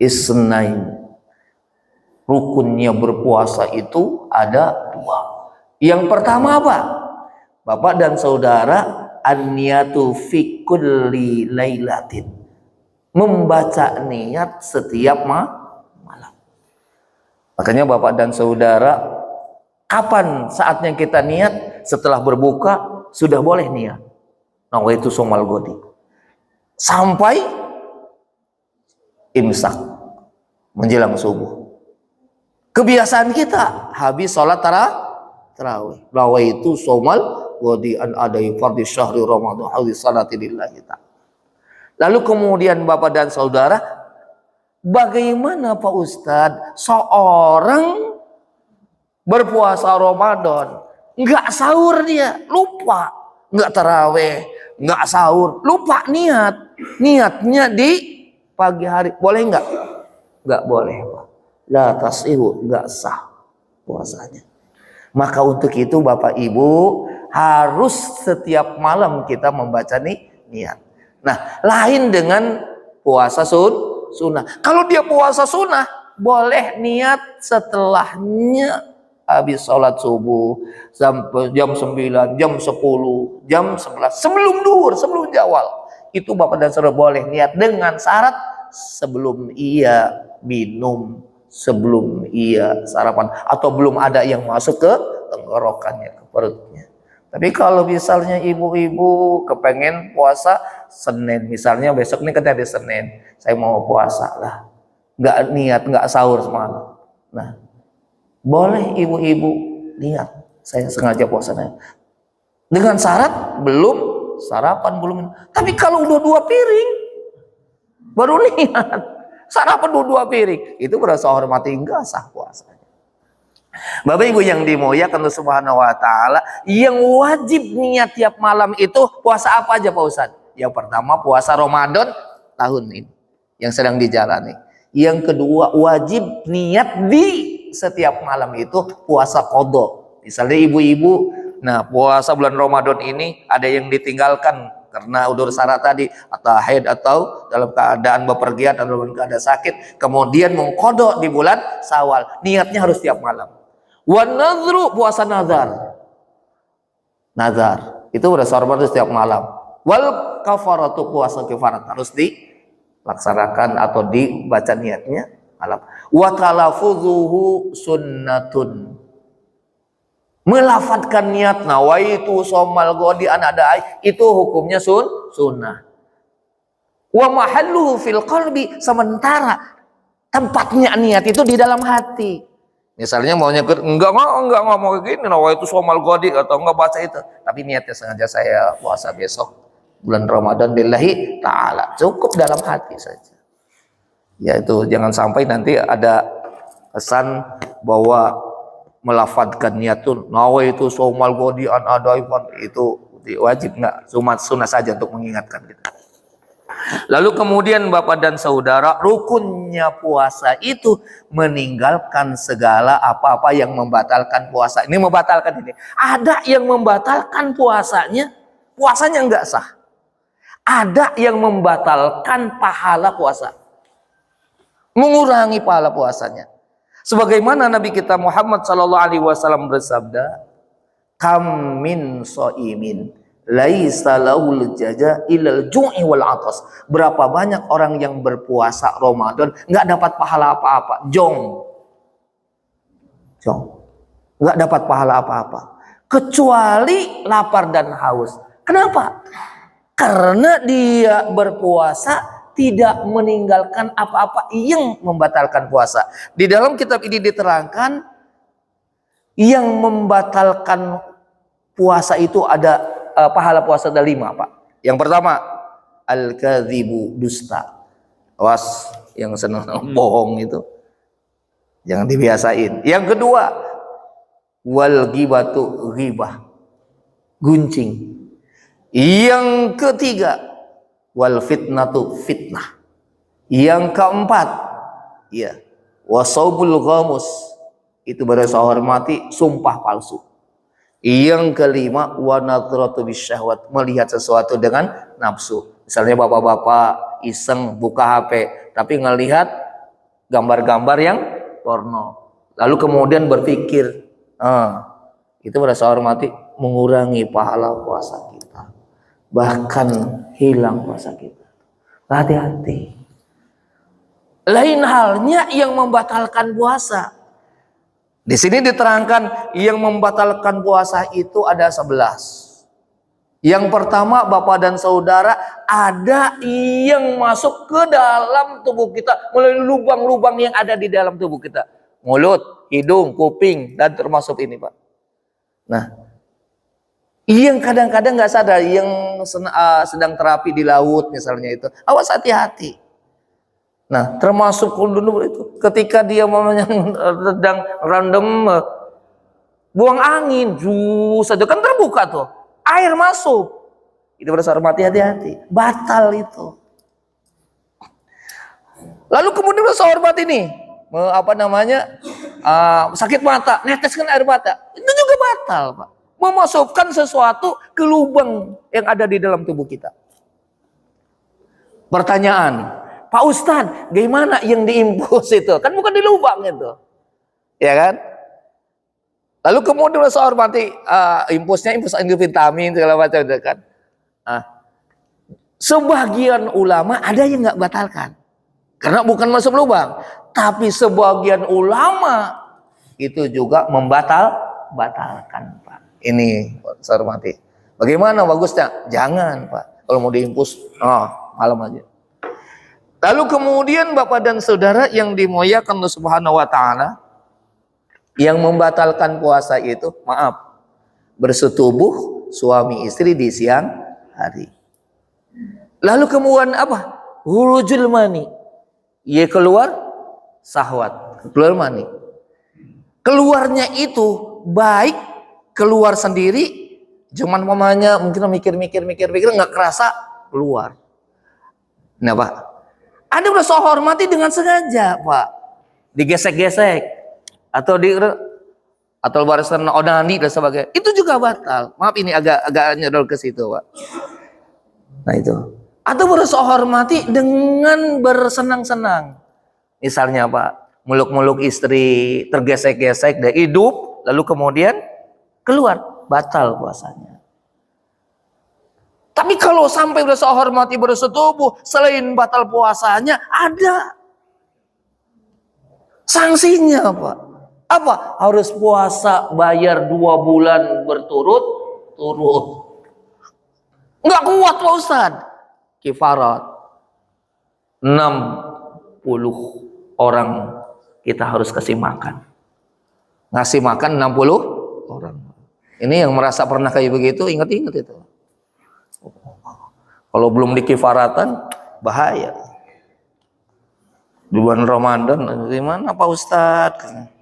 isnain. Rukunnya berpuasa itu ada 2. Yang pertama apa? Bapak dan saudara, an-niyatu fi kulli lailatin. membaca niat setiap malam. Makanya Bapak dan Saudara, kapan saatnya kita niat? Setelah berbuka sudah boleh niat. Nawaitu shomal godi. Sampai imsak menjelang subuh. Kebiasaan kita habis sholat tarawih. Nawaitu shomal godi an adai fardhi syahri ramadan hadis salati lillahi ta'ala. Lalu kemudian Bapak dan Saudara, bagaimana Pak Ustadz seorang berpuasa Ramadan nggak sahur, dia lupa, nggak taraweh, nggak sahur, lupa niatnya di pagi hari, boleh nggak? Nggak boleh Pak. La tasihu, nggak sah puasanya. Maka untuk itu Bapak Ibu harus setiap malam kita membaca niat. Nah, lain dengan puasa sunnah. Kalau dia puasa sunnah, boleh niat setelahnya habis sholat subuh, jam 9, jam 10, jam 11, sebelum duhur, sebelum zawal. Itu Bapak dan Saudara boleh niat dengan syarat sebelum ia minum, sebelum ia sarapan, atau belum ada yang masuk ke tenggorokannya, ke perutnya. Tapi kalau misalnya ibu-ibu kepengen puasa Senin, misalnya besok ini kan hari Senin, saya mau puasa lah, nggak niat, nggak sahur semalam. Nah, boleh ibu-ibu niat, saya sengaja puasa dengan syarat belum sarapan, belum minum. Tapi kalau udah 2 piring baru niat, sarapan 2 piring, itu berasa hormati, enggak sah puasanya. Bapak Ibu yang dimuliakan Allah Subhanahu wa taala, yang wajib niat tiap malam itu puasa apa aja Pak Ustadz? Yang pertama puasa Ramadan tahun ini yang sedang dijalani. Yang kedua wajib niat di setiap malam itu puasa qadha. Misalnya ibu-ibu, nah puasa bulan Ramadan ini ada yang ditinggalkan karena udur syarat tadi, atau haid, atau dalam keadaan bepergian atau dalam keadaan sakit, kemudian mengqadha di bulan Syawal, niatnya harus tiap malam. Wan nadhru, puasa nazar itu berdasar Ramadan setiap malam. Wal kafaratu, puasa kafarat harus dilaksanakan atau dibaca niatnya malam. Wa talaffuzuhu sunnatun, melafadzkan niat nawaitu shomal godi an adai, itu hukumnya sunnah. Wa mahalluhu fil qalbi, sementara tempatnya niat itu di dalam hati. Misalnya maunya enggak mau gini, nawaitu shomal godi, atau enggak baca itu, tapi niatnya sengaja saya puasa besok bulan Ramadan lillahi ta'ala, cukup dalam hati saja. Ya itu jangan sampai nanti ada kesan bahwa melafadzkan niatun nawaitu shomal godi an adai, itu wajib enggak, cuma sunnah saja untuk mengingatkan kita. Lalu kemudian Bapak dan Saudara, rukunnya puasa itu meninggalkan segala apa-apa yang membatalkan puasa. Ini membatalkan ini. Ada yang membatalkan puasanya enggak sah. Ada yang membatalkan pahala puasa, mengurangi pahala puasanya. Sebagaimana Nabi kita Muhammad SAW bersabda, kam min shaimin laisa lahul jaza ilal ju'i wal atas. Berapa banyak orang yang berpuasa Ramadan nggak dapat pahala apa-apa, jong, nggak dapat pahala apa-apa kecuali lapar dan haus. Kenapa? Karena dia berpuasa tidak meninggalkan apa-apa yang membatalkan puasa. Di dalam kitab ini diterangkan yang membatalkan puasa itu ada pahala puasa ada 5 Pak. Yang pertama al-kadzibu, dusta. Awas yang senang bohong itu jangan dibiasain. Yang kedua wal ghibatu, ghibah, gunjing. Yang ketiga wal fitnatu, fitnah. Yang keempat ya wasaubul ghamus, itu berasa hormati, sumpah palsu. Yang kelima wa nadratu bisyahwat, melihat sesuatu dengan nafsu. Misalnya bapak-bapak iseng buka HP tapi ngelihat gambar-gambar yang porno, lalu kemudian berpikir itu berasa hormati, mengurangi pahala puasa kita, bahkan hilang puasa kita. Hati-hati. Lain halnya yang membatalkan puasa. Di sini diterangkan yang membatalkan puasa itu ada 11. Yang pertama, Bapak dan Saudara, ada yang masuk ke dalam tubuh kita melalui lubang-lubang yang ada di dalam tubuh kita. Mulut, hidung, kuping, dan termasuk ini, Pak. Nah, yang kadang-kadang nggak sadar, yang sedang terapi di laut misalnya itu, awas hati-hati. Nah, termasuk dulu itu, ketika dia sedang random buang angin, saja kan terbuka tuh. Air masuk, itu bersama hati-hati, batal itu. Lalu kemudian hormat ini, sakit mata, neteskan air mata, itu juga batal, Pak. Memasukkan sesuatu ke lubang yang ada di dalam tubuh kita. Pertanyaan, Pak Ustadz, gimana yang diimpus itu? Kan bukan di lubang itu, ya kan? Lalu kemudian saya hormati impus vitamin segala macam kan. Sebagian ulama ada yang nggak batalkan karena bukan masuk lubang, tapi sebagian ulama itu juga batalkan, Pak. Ini saya hormati. Bagaimana bagusnya? Jangan, Pak. Kalau mau diimpus, malam aja. Lalu kemudian Bapak dan Saudara yang dimuliakan Allah Subhanahu wa taala, yang membatalkan puasa itu, bersetubuh suami istri di siang hari. Lalu kemudian apa? Hurujul mani. Ia keluar syahwat, keluar mani. Keluarnya itu baik keluar sendiri, cuman mungkin mikir nggak kerasa keluar. Nah, Pak, ada berasa hormati dengan sengaja, Pak. Digesek-gesek. Atau barisan onani dan sebagainya, itu juga batal. Maaf, ini agak nyedol ke situ, Pak. Nah itu. Atau berasa hormati dengan bersenang-senang. Misalnya, Pak, muluk-muluk istri, tergesek-gesek, dan hidup, lalu kemudian keluar, batal puasanya. Tapi kalau sampai berasa hormati bersetubuh, selain batal puasanya, ada sanksinya, Pak. Apa? Harus puasa bayar 2 bulan berturut-turut. Enggak kuat, Pak Ustaz. Kifarat 60 orang kita harus kasih makan. Ngasih makan 60 orang. Ini yang merasa pernah kayak begitu, ingat-ingat itu. Kalau belum dikifaratan, bahaya. Di bulan Ramadan, gimana Pak Ustadz?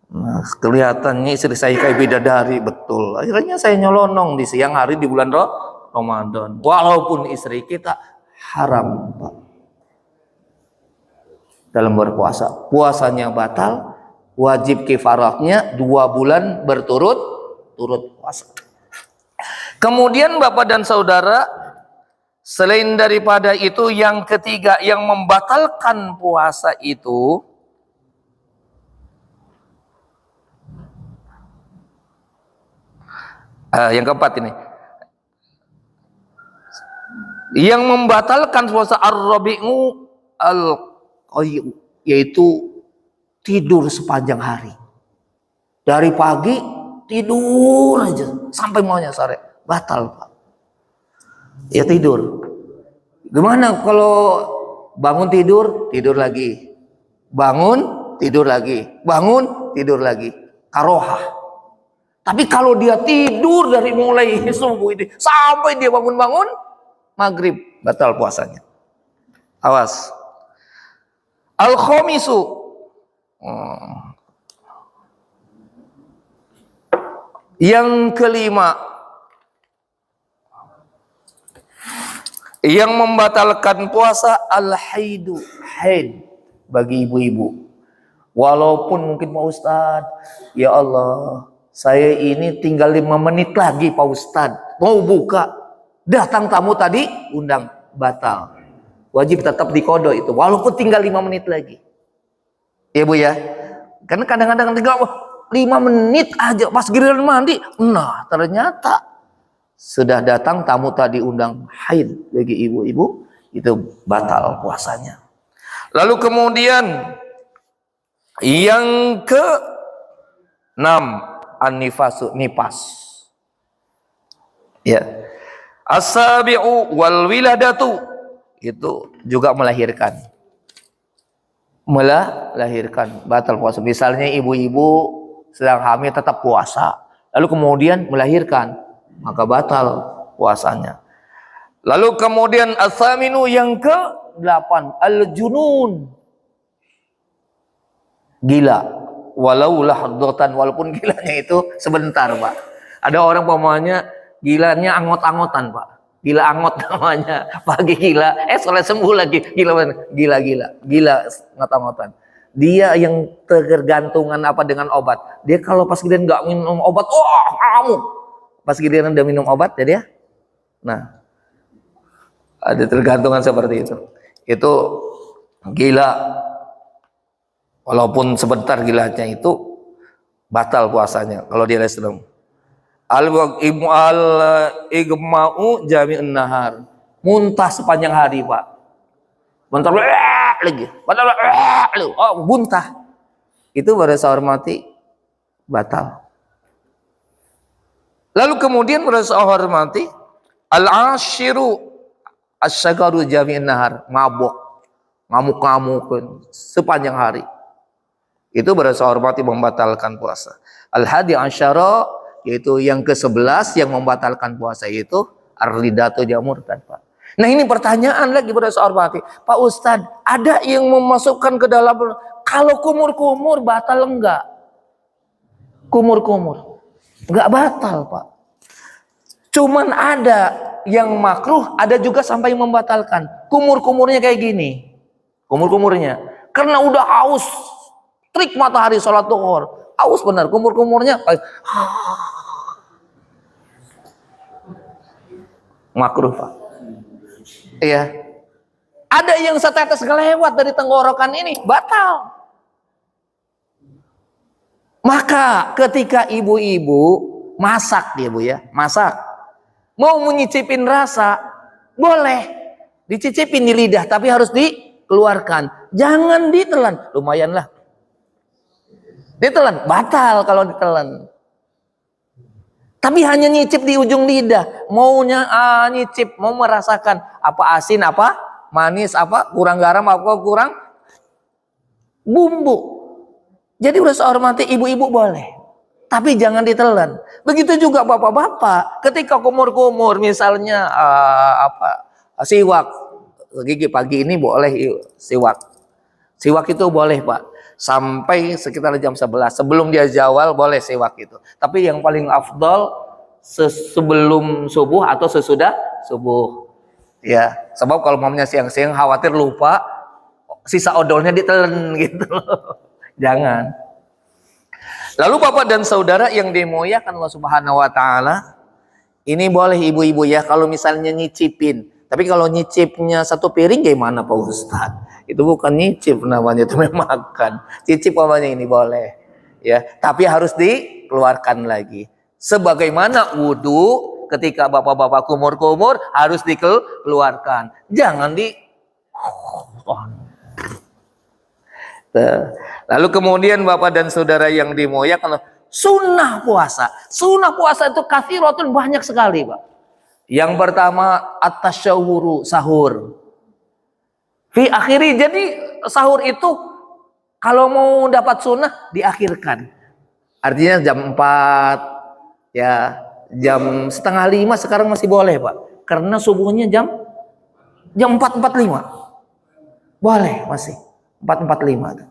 Nah, kelihatannya istri saya kayak bidadari, betul. Akhirnya saya nyelonong di siang hari di bulan Ramadan. Walaupun istri kita haram, Pak, dalam berpuasa. Puasanya batal, wajib kifaratnya 2 bulan berturut-turut puasa. Kemudian Bapak dan Saudara, selain daripada itu, yang ketiga yang membatalkan puasa itu yang keempat ini. Yang membatalkan puasa ar-rabi'u al-qayyu, yaitu tidur sepanjang hari. Dari pagi tidur aja sampai maunya sore, batal, Pak. Ya tidur. Gimana kalau bangun tidur lagi. Bangun tidur lagi. Bangun tidur lagi. Karohah. Tapi kalau dia tidur dari mulai subuh ini sampai dia bangun-bangun maghrib, batal puasanya. Awas. Al-khamisu. Yang kelima, yang membatalkan puasa al-haidu, haid bagi ibu-ibu. Walaupun mungkin Pak Ustadz, ya Allah, saya ini tinggal 5 menit lagi Pak Ustadz, mau buka, datang tamu tadi, undang, batal. Wajib tetap diqodho itu, walaupun tinggal 5 menit lagi. Ya Bu ya, karena kadang-kadang tinggal 5 menit aja, pas giliran mandi, nah ternyata sudah datang tamu tadi undang haid bagi ibu-ibu, itu batal puasanya. Lalu kemudian yang ke-6 an-nifasu, nipas. Ya. As-sabi'u wal wiladatu, itu juga melahirkan. Melahirkan, batal puasa. Misalnya ibu-ibu sedang hamil tetap puasa, lalu kemudian melahirkan, maka batal puasanya. Lalu kemudian as-saminu, yang ke-8 al-junun, gila, walau lahdatan, walaupun gilanya itu sebentar, Pak. Ada orang pemanya gilanya angot-angotan, Pak. Gila angot namanya, pagi gila, soleh sembuh lagi, gila angot-angotan. Dia yang tergantungan apa dengan obat. Dia kalau pas giliran nggak minum obat, ngamuk. Pas giliran udah minum obat, jadi ya. Nah, ada tergantungan seperti itu. Itu gila, walaupun sebentar gilanya itu batal puasanya kalau dia sedang. Al-igma'u jami'un nahar, muntah sepanjang hari, Pak. Bentar lagi, muntah. Itu pada saya hormati batal. Lalu kemudian pada saya hormati al-ashiru asyagaru jami'un nahar, mabuk, ngamuk-ngamukin sepanjang hari. Itu pada saya hormati membatalkan puasa. Al-hadi asyara, yaitu yang ke-11 yang membatalkan puasa itu ar-ridatu jamurtad, Pak. Nah, ini pertanyaan lagi pada saya hormati, Pak Ustadz, ada yang memasukkan ke dalam, kalau kumur-kumur batal enggak? Kumur-kumur enggak batal, Pak. Cuman ada yang makruh, ada juga sampai yang membatalkan. Kumur-kumurnya kayak gini. Kumur-kumurnya karena udah haus, terik matahari sholat duhur, haus benar, kumur-kumurnya makruh, Pak. Iya. Ada yang setetes kelewat dari tenggorokan ini, batal. Maka ketika ibu-ibu masak, dia Bu ya, masak, mau menyicipin rasa, boleh dicicipin di lidah, tapi harus dikeluarkan, jangan ditelan. Lumayan lah, ditelan batal kalau ditelan. Tapi hanya nyicip di ujung lidah, maunya nyicip, mau merasakan apa asin, apa manis, apa kurang garam, apa kurang bumbu. Jadi udah hormati ibu-ibu boleh, tapi jangan ditelan. Begitu juga bapak-bapak, ketika kumur-kumur misalnya siwak gigi pagi ini boleh siwak. Siwak itu boleh, Pak, sampai sekitar jam 11 sebelum dia zawal boleh siwak itu. Tapi yang paling afdol sebelum subuh atau sesudah subuh. Ya, sebab kalau mamanya siang-siang khawatir lupa, sisa odolnya ditelan gitu. Jangan. Lalu Bapak dan Saudara yang dimuliakan Allah Subhanahu wa taala, ini boleh ibu-ibu ya kalau misalnya nyicipin. Tapi kalau nyicipnya satu piring gimana, Pak Ustadz? Itu bukan nyicip namanya, itu memang makan. Cicip namanya, ini boleh. Ya, tapi harus dikeluarkan lagi. Sebagaimana wudu, ketika bapak-bapak kumur-kumur harus dikeluarkan. Jangan Lalu kemudian Bapak dan Saudara yang dimuliakan, sunnah puasa. Sunnah puasa itu katsiratun, banyak sekali, Pak. Yang pertama at-tasyawuru, sahur. Fi akhiri, jadi sahur itu kalau mau dapat sunnah diakhirkan. Artinya jam 4 ya, jam setengah 5 sekarang masih boleh, Pak. Karena subuhnya jam 4.45. Boleh masih 4.45.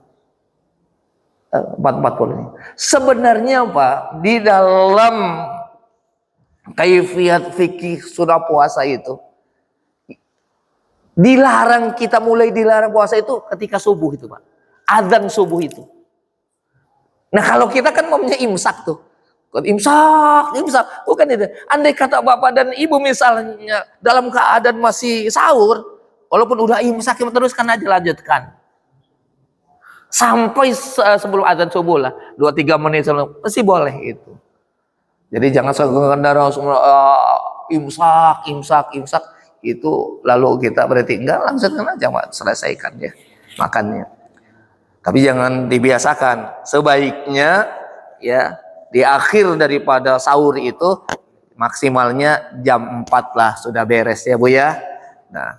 4.40. Sebenarnya, Pak, di dalam kaifiat fikih sunnah puasa itu dilarang, kita mulai dilarang puasa itu ketika subuh itu, Pak. Adzan subuh itu. Nah, kalau kita kan maunya imsak tuh. Imsak. Bukan itu. Andai kata Bapak dan Ibu misalnya dalam keadaan masih sahur, walaupun udah imsak, teruskan aja, lanjutkan. Sampai sebelum adzan subuh lah, 2-3 menit sebelum, masih boleh itu. Jadi jangan sekedar imsak itu, lalu kita berarti enggak, langsungkan aja, Pak, selesaikan ya. makannya. Tapi jangan dibiasakan. Sebaiknya ya di akhir daripada sahur itu maksimalnya jam 4 lah sudah beres ya Bu ya. Nah,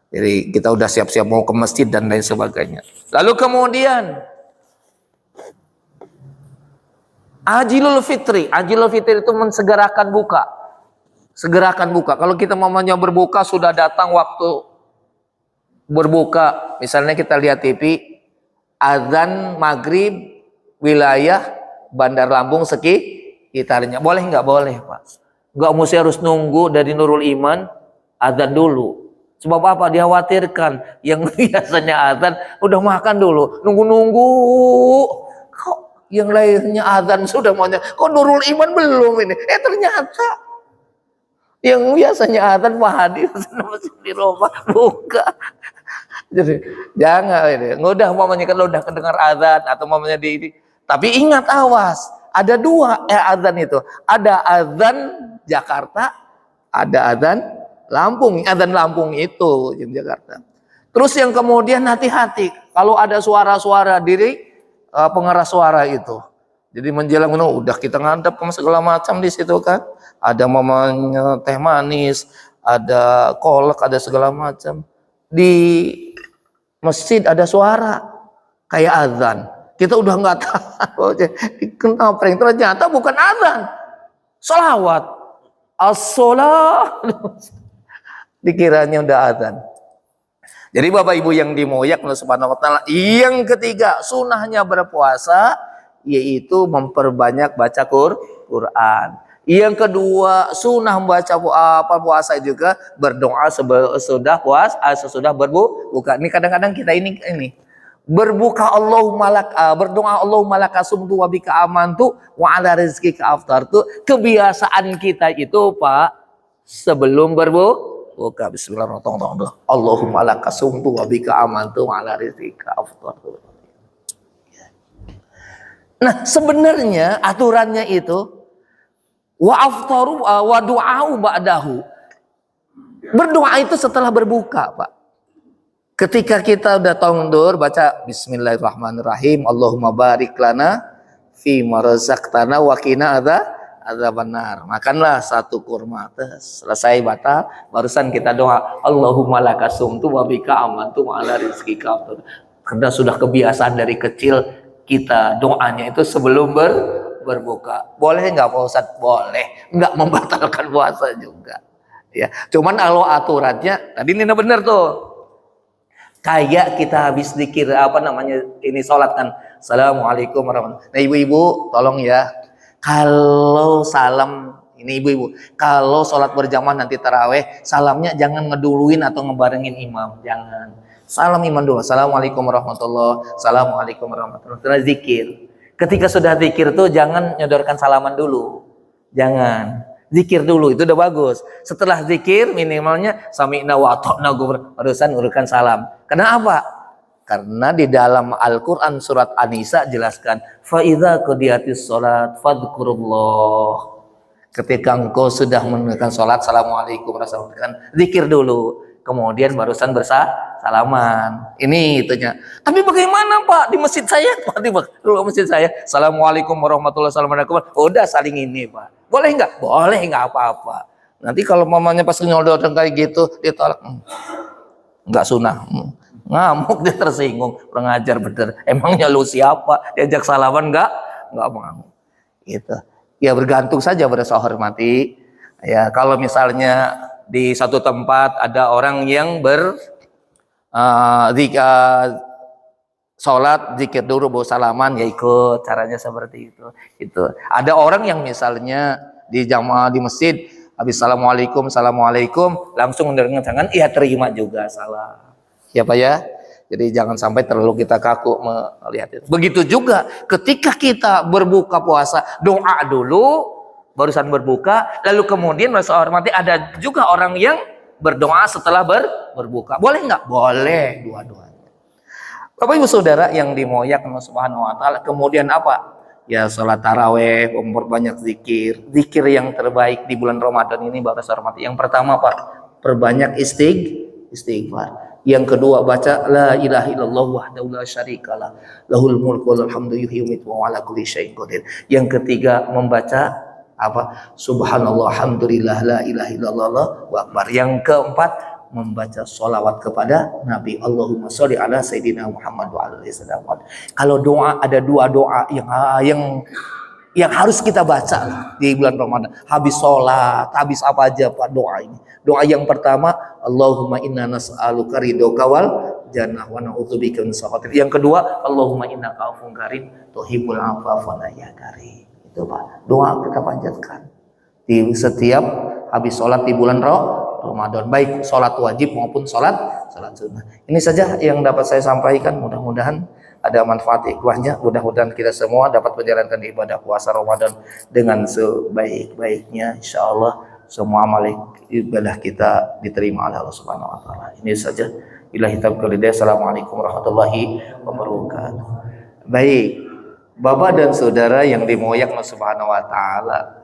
jadi kita udah siap-siap mau ke masjid dan lain sebagainya. Lalu kemudian Ajilul Fitri. Ajilul Fitri itu mensegerakan buka. Segerakan buka. Kalau kita mamanya berbuka sudah datang waktu berbuka. Misalnya kita lihat TV, azan maghrib wilayah Bandar Lampung sekitarnya. Boleh nggak? Boleh Pak. Nggak mesti harus nunggu dari Nurul Iman azan dulu. Sebab apa? Dikhawatirkan yang biasanya azan udah makan dulu. Nunggu-nunggu. Kok yang lainnya azan sudah maunya. Kok Nurul Iman belum ini? Ternyata yang biasanya azan Pak Hadi masih di rumah buka. Jadi jangan ini. Udah mamanya kalau udah kedengar azan atau mamanya di tapi ingat awas, ada dua azan itu. Ada azan Jakarta, ada azan Lampung. Azan Lampung itu di Jakarta. Terus yang kemudian hati-hati kalau ada suara-suara diri pengeras suara itu. Jadi menjelang udah kita ngadep segala macam di situ kan. Ada mamanya teh manis, ada kolak, ada segala macam. Di masjid ada suara kayak azan. Kita udah nggak tahu kenapa ternyata bukan azan, sholawat. As-sholat dikiranya udah azan. Jadi Bapak Ibu yang dimuliakan Allah Subhanahu wa taala, yang ketiga sunahnya berpuasa yaitu memperbanyak baca Quran. Yang kedua, sunnah membaca puasa juga berdoa sesudah sesudah berbuka. Ini kadang-kadang kita ini berbuka berdoa Allahumma laka sumtu wa bika amantu wa ala rizqika aftartu. Kebiasaan kita itu Pak sebelum berbuka bismillahirrahmanirrahim. Allahumma laka sumtu wa bika amantu wa ala rizqika aftartu. Nah, sebenarnya aturannya itu wa aftaru wa du'au ba'dahu. Berdoa itu setelah berbuka, Pak. Ketika kita udah tongdur baca bismillahirrahmanirrahim, Allahumma barik lana fi ma razaqtana wa qina adzabannar. Makanlah satu kurma. Selesai batal, barusan kita doa, Allahumma laka sumtu wa bika amantu wa ala rizqika. Karena sudah kebiasaan dari kecil kita doanya itu sebelum berbuka. Boleh nggak Pak Ustadz? Boleh. Nggak membatalkan puasa juga. Ya, cuman kalau aturannya tadi ini benar tuh. Kayak kita habis dikir ini sholat kan. Assalamualaikum warahmatullahi wabarakatuh. Nah ibu-ibu tolong ya. Kalau salam ini ibu-ibu, kalau sholat berjamaah nanti taraweh, salamnya jangan ngeduluin atau ngebarengin imam, jangan. Salam imam dulu. Assalamualaikum warahmatullahi wabarakatuh. Assalamualaikum warahmatullahi wabarakatuh. Zikir. Ketika sudah zikir tuh jangan nyodorkan salaman dulu. Jangan. Zikir dulu itu udah bagus. Setelah zikir minimalnya sami'na wa ata'na urukan salam. Kenapa? Karena di dalam Al-Qur'an surat An-Nisa jelaskan fa idza qudiyatis shalat fadhkurullah. Ketika engkau sudah menunaikan salat, assalamualaikum warahmatullahi wabarakatuh, zikir dulu. Kemudian barusan salaman. Ini itunya. Tapi bagaimana Pak di masjid saya? Di masjid saya, assalamualaikum warahmatullahi wabarakatuh. Udah saling ini Pak. Boleh nggak? Boleh, nggak apa-apa. Nanti kalau mamanya pas nyodor kayak gitu, dia tolak. Nggak sunah. Ngamuk dia tersinggung. Kurang ajar bener. Emangnya lu siapa? Diajak salaman nggak mau. Gitu. Ya bergantung saja pada hormati. Ya kalau misalnya di satu tempat ada orang yang sholat zikir dulu baru salaman, ya ikut caranya seperti itu. Itu ada orang yang misalnya di jamaah di masjid habis assalamualaikum langsung dengan tangan iya terima juga salah ya Pak ya. Jadi jangan sampai terlalu kita kaku melihat itu. Begitu juga ketika kita berbuka puasa, doa dulu barusan berbuka, lalu kemudian rasa hormati. Ada juga orang yang berdoa setelah berbuka. Boleh nggak? Boleh dua-duanya. Bapak Ibu Saudara yang dimuliakan Allah Subhanahu wa taala, kemudian apa? Ya salat taraweh, memperbanyak zikir. Zikir yang terbaik di bulan Ramadan ini Bapak hormati. Yang pertama Pak, perbanyak istighfar. Yang kedua baca la ilaha illallah wahdahu la syarikalah lahul mulku walal hamdu yuhyi wa yumiitu wa ala kulli syai'in qadir. Yang ketiga membaca apa? Subhanallah alhamdulillah la ilaha illallah wa akbar. Yang keempat membaca sholawat kepada Nabi. Allahumma sholli ala sayyidina Muhammad wa ala alihi wasallam. Kalau doa ada dua doa yang harus kita baca di bulan Ramadan. Habis sholat, habis apa aja Pak doa ini. Doa yang pertama, Allahumma inna nas'aluka ridhoka wal jannah wa na'udzubika min sakhatik. Yang kedua, Allahumma innaka afuwwun karim tuhibbul afwa fa'fu karim. Itu Pak, doa kita panjatkan di setiap habis sholat di bulan Ramadan, baik sholat wajib maupun sholat sunnah. Ini saja yang dapat saya sampaikan. Mudah-mudahan ada manfaat ikhwahnya. Mudah-mudahan kita semua dapat menjalankan ibadah puasa Ramadan dengan sebaik-baiknya. Insyaallah semua amal ibadah kita diterima oleh Allah Subhanahu wa taala. Ini saja. Billahi taufiq. Assalamualaikum warahmatullahi wabarakatuh. Baik, Bapak dan Saudara yang dimuliakan Allah Subhanahu wa taala.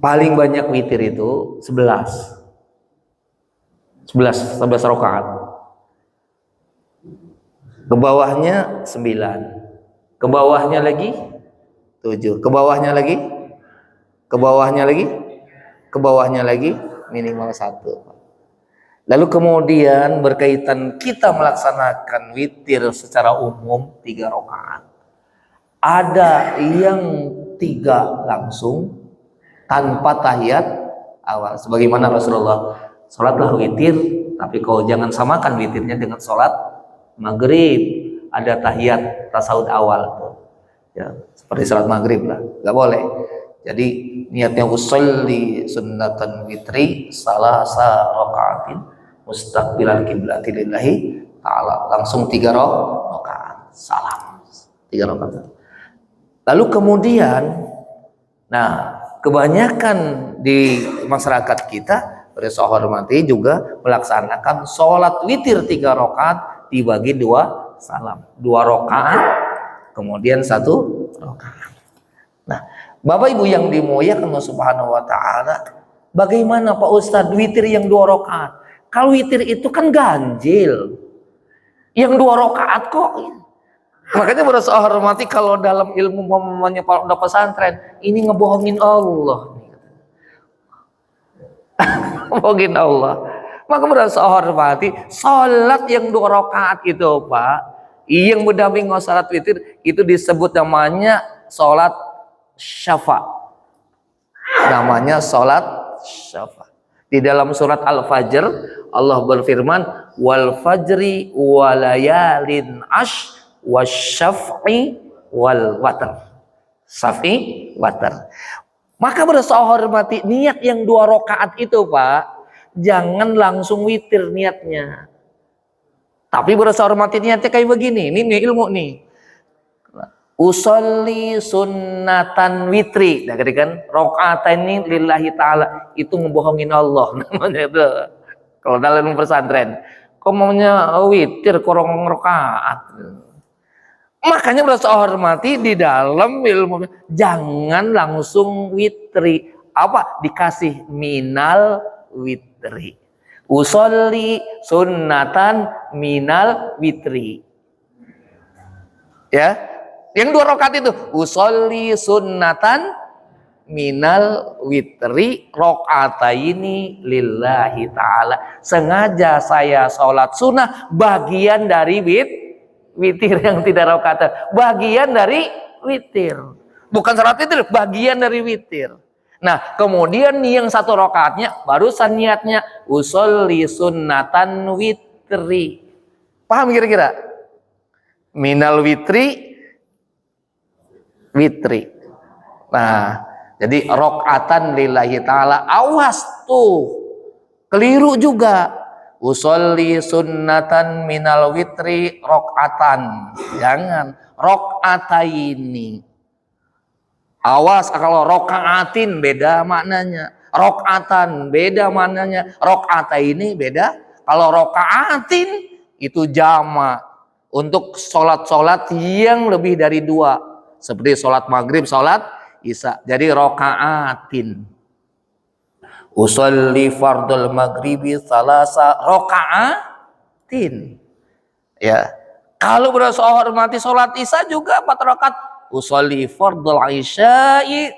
Paling banyak witir itu 11 rakaat. Ke bawahnya 9. Ke bawahnya lagi 7. Ke bawahnya lagi. Ke bawahnya lagi. Ke bawahnya lagi minimal 1. Lalu kemudian berkaitan kita melaksanakan witir secara umum 3 rakaat. Ada yang 3 langsung tanpa tahiyat awal. Sebagaimana Rasulullah, sholatlah witir, tapi kau jangan samakan witirnya dengan sholat maghrib. Ada tahiyat tasawuf awal tuh. Ya, seperti sholat maghrib lah, nggak boleh. Jadi niatnya usolli sunnatan witri salasa rakaatin mustaqbilan qiblati lillahi ta'ala. Langsung 3 rakaat. Salam. 3 rakaat. Lalu kemudian, nah kebanyakan di masyarakat kita pada saya hormati juga melaksanakan sholat witir 3 rakaat dibagi 2 salam. 2 rakaat kemudian 1 rakaat. Nah, Bapak Ibu yang dimuliakan Allah Subhanahu wa taala, bagaimana Pak Ustadz witir yang 2 rakaat? Kalau witir itu kan ganjil. Yang 2 rakaat kok. Makanya pada saya hormati kalau dalam ilmu pemahamannya pondok pesantren, ini ngebohongin Allah. Ngebohongin Allah. Maka pada saya hormati, salat yang 2 rakaat itu Pak, yang mendampingi salat witir itu disebut namanya salat syafa. Namanya salat syafa. Di dalam surat Al-Fajr Allah berfirman, wal fajri walayalin ash wasyaf'i wal watar. Syafi watar. Maka saya hormati niat yang 2 rakaat itu Pak, jangan langsung witir niatnya. Tapi saya hormati niatnya kayak begini. Ini ilmu nih. Usolli sunnatan witri. Nah, kan rakaat ini lillahi ta'ala, itu ngebohongin Allah namanya itu. Kalau dalam pesantren, kok maunya witir korong rakaat. Makanya berasa hormati di dalam ilmu jangan langsung witri. Apa? Dikasih minal witri. Usolli sunnatan minal witri. Ya. Yang 2 rakaat itu usolli sunnatan minal witri rakaataini lillahi ta'ala. Sengaja saya sholat sunnah bagian dari witir yang tidak rakaat, bagian dari witir, bukan sholat witir, bagian dari witir. Nah kemudian yang 1 rakaatnya barusan niatnya usolli sunnatan witri. Paham kira-kira? Minal witri. Nah, jadi rakaatan lillahi ta'ala. Awas tuh, keliru juga. Usolli sunnatan minal witri rakaatan. Jangan rakaataini. Awas kalau rakaatin beda maknanya. Rakaatan beda maknanya. Rakaataini beda. Kalau rakaatin itu jamak untuk sholat-sholat yang lebih dari 2. Seperti sholat maghrib, sholat isya. Jadi rokaatin. Usolli fardul maghribi salasa raka'atin. Ya. Kalau beliau hormati sholat isya juga 4 rakaat. Usolli fardul isya'i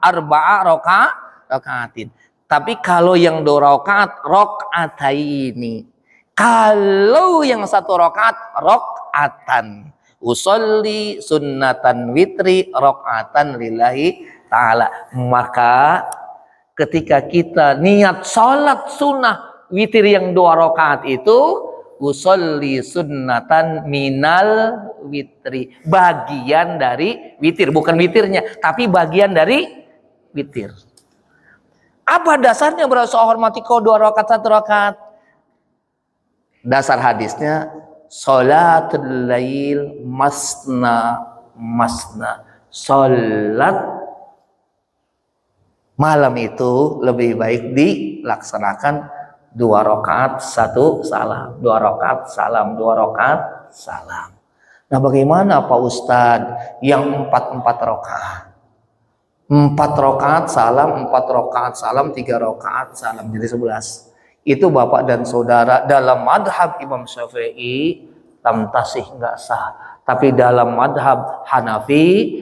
arba'a raka'atin. Tapi kalau yang 2 rakaat raka'ataini. Kalau yang 1 rakaat raka'atan. Usolli sunnatan witri raka'atan lillahi ta'ala. Maka ketika kita niat sholat sunnah witir yang 2 rakaat itu, usolli sunnatan minal witri, bagian dari witir, bukan witirnya, tapi bagian dari witir. Apa dasarnya berasa hormati kau 2 rakaat 1 rakaat? Dasar hadisnya sholatul lail masna masna. Salat malam itu lebih baik dilaksanakan 2 rakaat 1 salam, 2 rakaat salam, 2 rakaat salam. Nah, bagaimana Pak Ustadz yang 4 rakaat? 4 rakaat salam, 4 rakaat salam, 3 rakaat salam, jadi 11. Itu Bapak dan Saudara dalam madhab Imam Syafi'i tamtasih nggak sah. Tapi dalam madhab Hanafi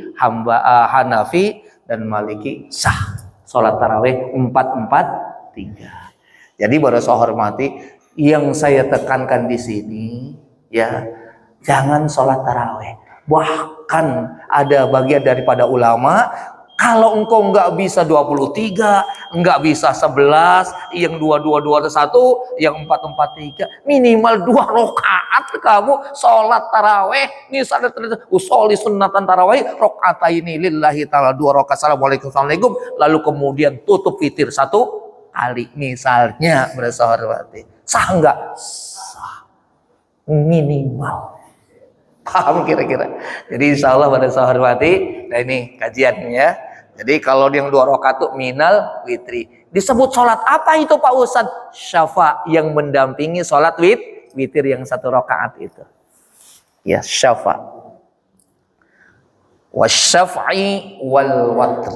dan Maliki sah. Sholat tarawih 4-4-3. Jadi baru saya hormati, yang saya tekankan di sini ya, jangan sholat tarawih. Bahkan ada bagian daripada ulama, kalau engkau nggak bisa 23, nggak bisa 11, yang 2-2-2-1, yang 4-4-3, minimal 2 rakaat kamu sholat taraweh. Misalnya usolli sunnatan taraweh rakaataini lillahi ta'ala, 2 rakaat assalamualaikum assalamualaikum, lalu kemudian tutup witir 1 kali misalnya, berasa hormati. Sah nggak? Sah. Minimal. Paham kira-kira? Jadi insya Allah pada saya hormati, nah ini kajiannya. Jadi kalau yang 2 rakaat itu minal witri. Disebut sholat apa itu Pak Ustadz? Syafa, yang mendampingi sholat witir yang 1 rakaat itu. Ya, syafa. Wasyaf'i wal watr.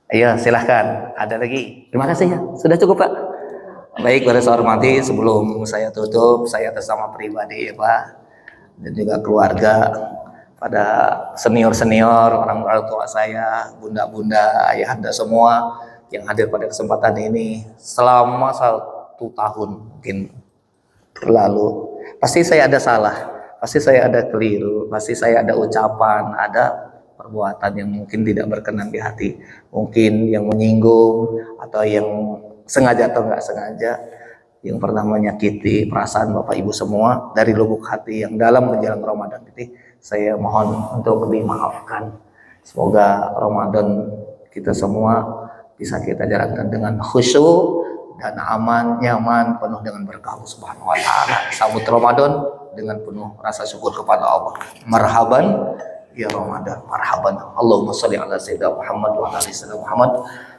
Ayo silahkan, ada lagi. Terima kasih ya, sudah cukup Pak. Baik, pada saya hormati, sebelum saya tutup, saya atas nama pribadi ya Pak, dan juga keluarga, pada senior-senior, orang tua saya, bunda-bunda, ayahanda semua yang hadir pada kesempatan ini, selama 1 tahun mungkin berlalu, pasti saya ada salah, pasti saya ada keliru, pasti saya ada ucapan, ada perbuatan yang mungkin tidak berkenan di hati, mungkin yang menyinggung atau yang sengaja atau nggak sengaja, yang pernah menyakiti perasaan Bapak Ibu semua dari lubuk hati yang dalam menjelang Ramadan ini, saya mohon untuk dimaafkan. Semoga Ramadan kita semua bisa kita jalankan dengan khusyuk dan aman, nyaman, penuh dengan berkah Allah Subhanahu wa taala. Sambut Ramadan dengan penuh rasa syukur kepada Allah. Marhaban ya Ramadan, marhaban. Allahumma shalli ala sayyidina Muhammad wa ala ali sayyidina Muhammad.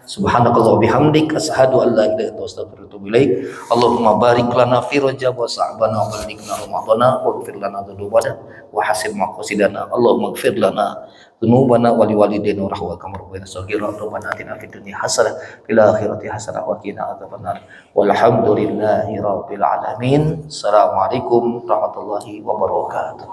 Subhanakallah bihamdik, asyhadu an la ilaha illa anta astaghfiruka wa atubu ilaik. Allahumma barik lana fi Rajab wa Sa'ban wa balighna Ramadana wa ighfir lana dzunubana wa hasib maqasidana. Allahumma ighfir lana dzunubana wa liwalidayna warhamna kama rabbayana shaghira. Rabbana atina fid dunya hasanah fil akhirati hasanah wa qina adzabannar. Walhamdulillahi rabbil alamin. Assalamualaikum warahmatullahi wabarakatuh.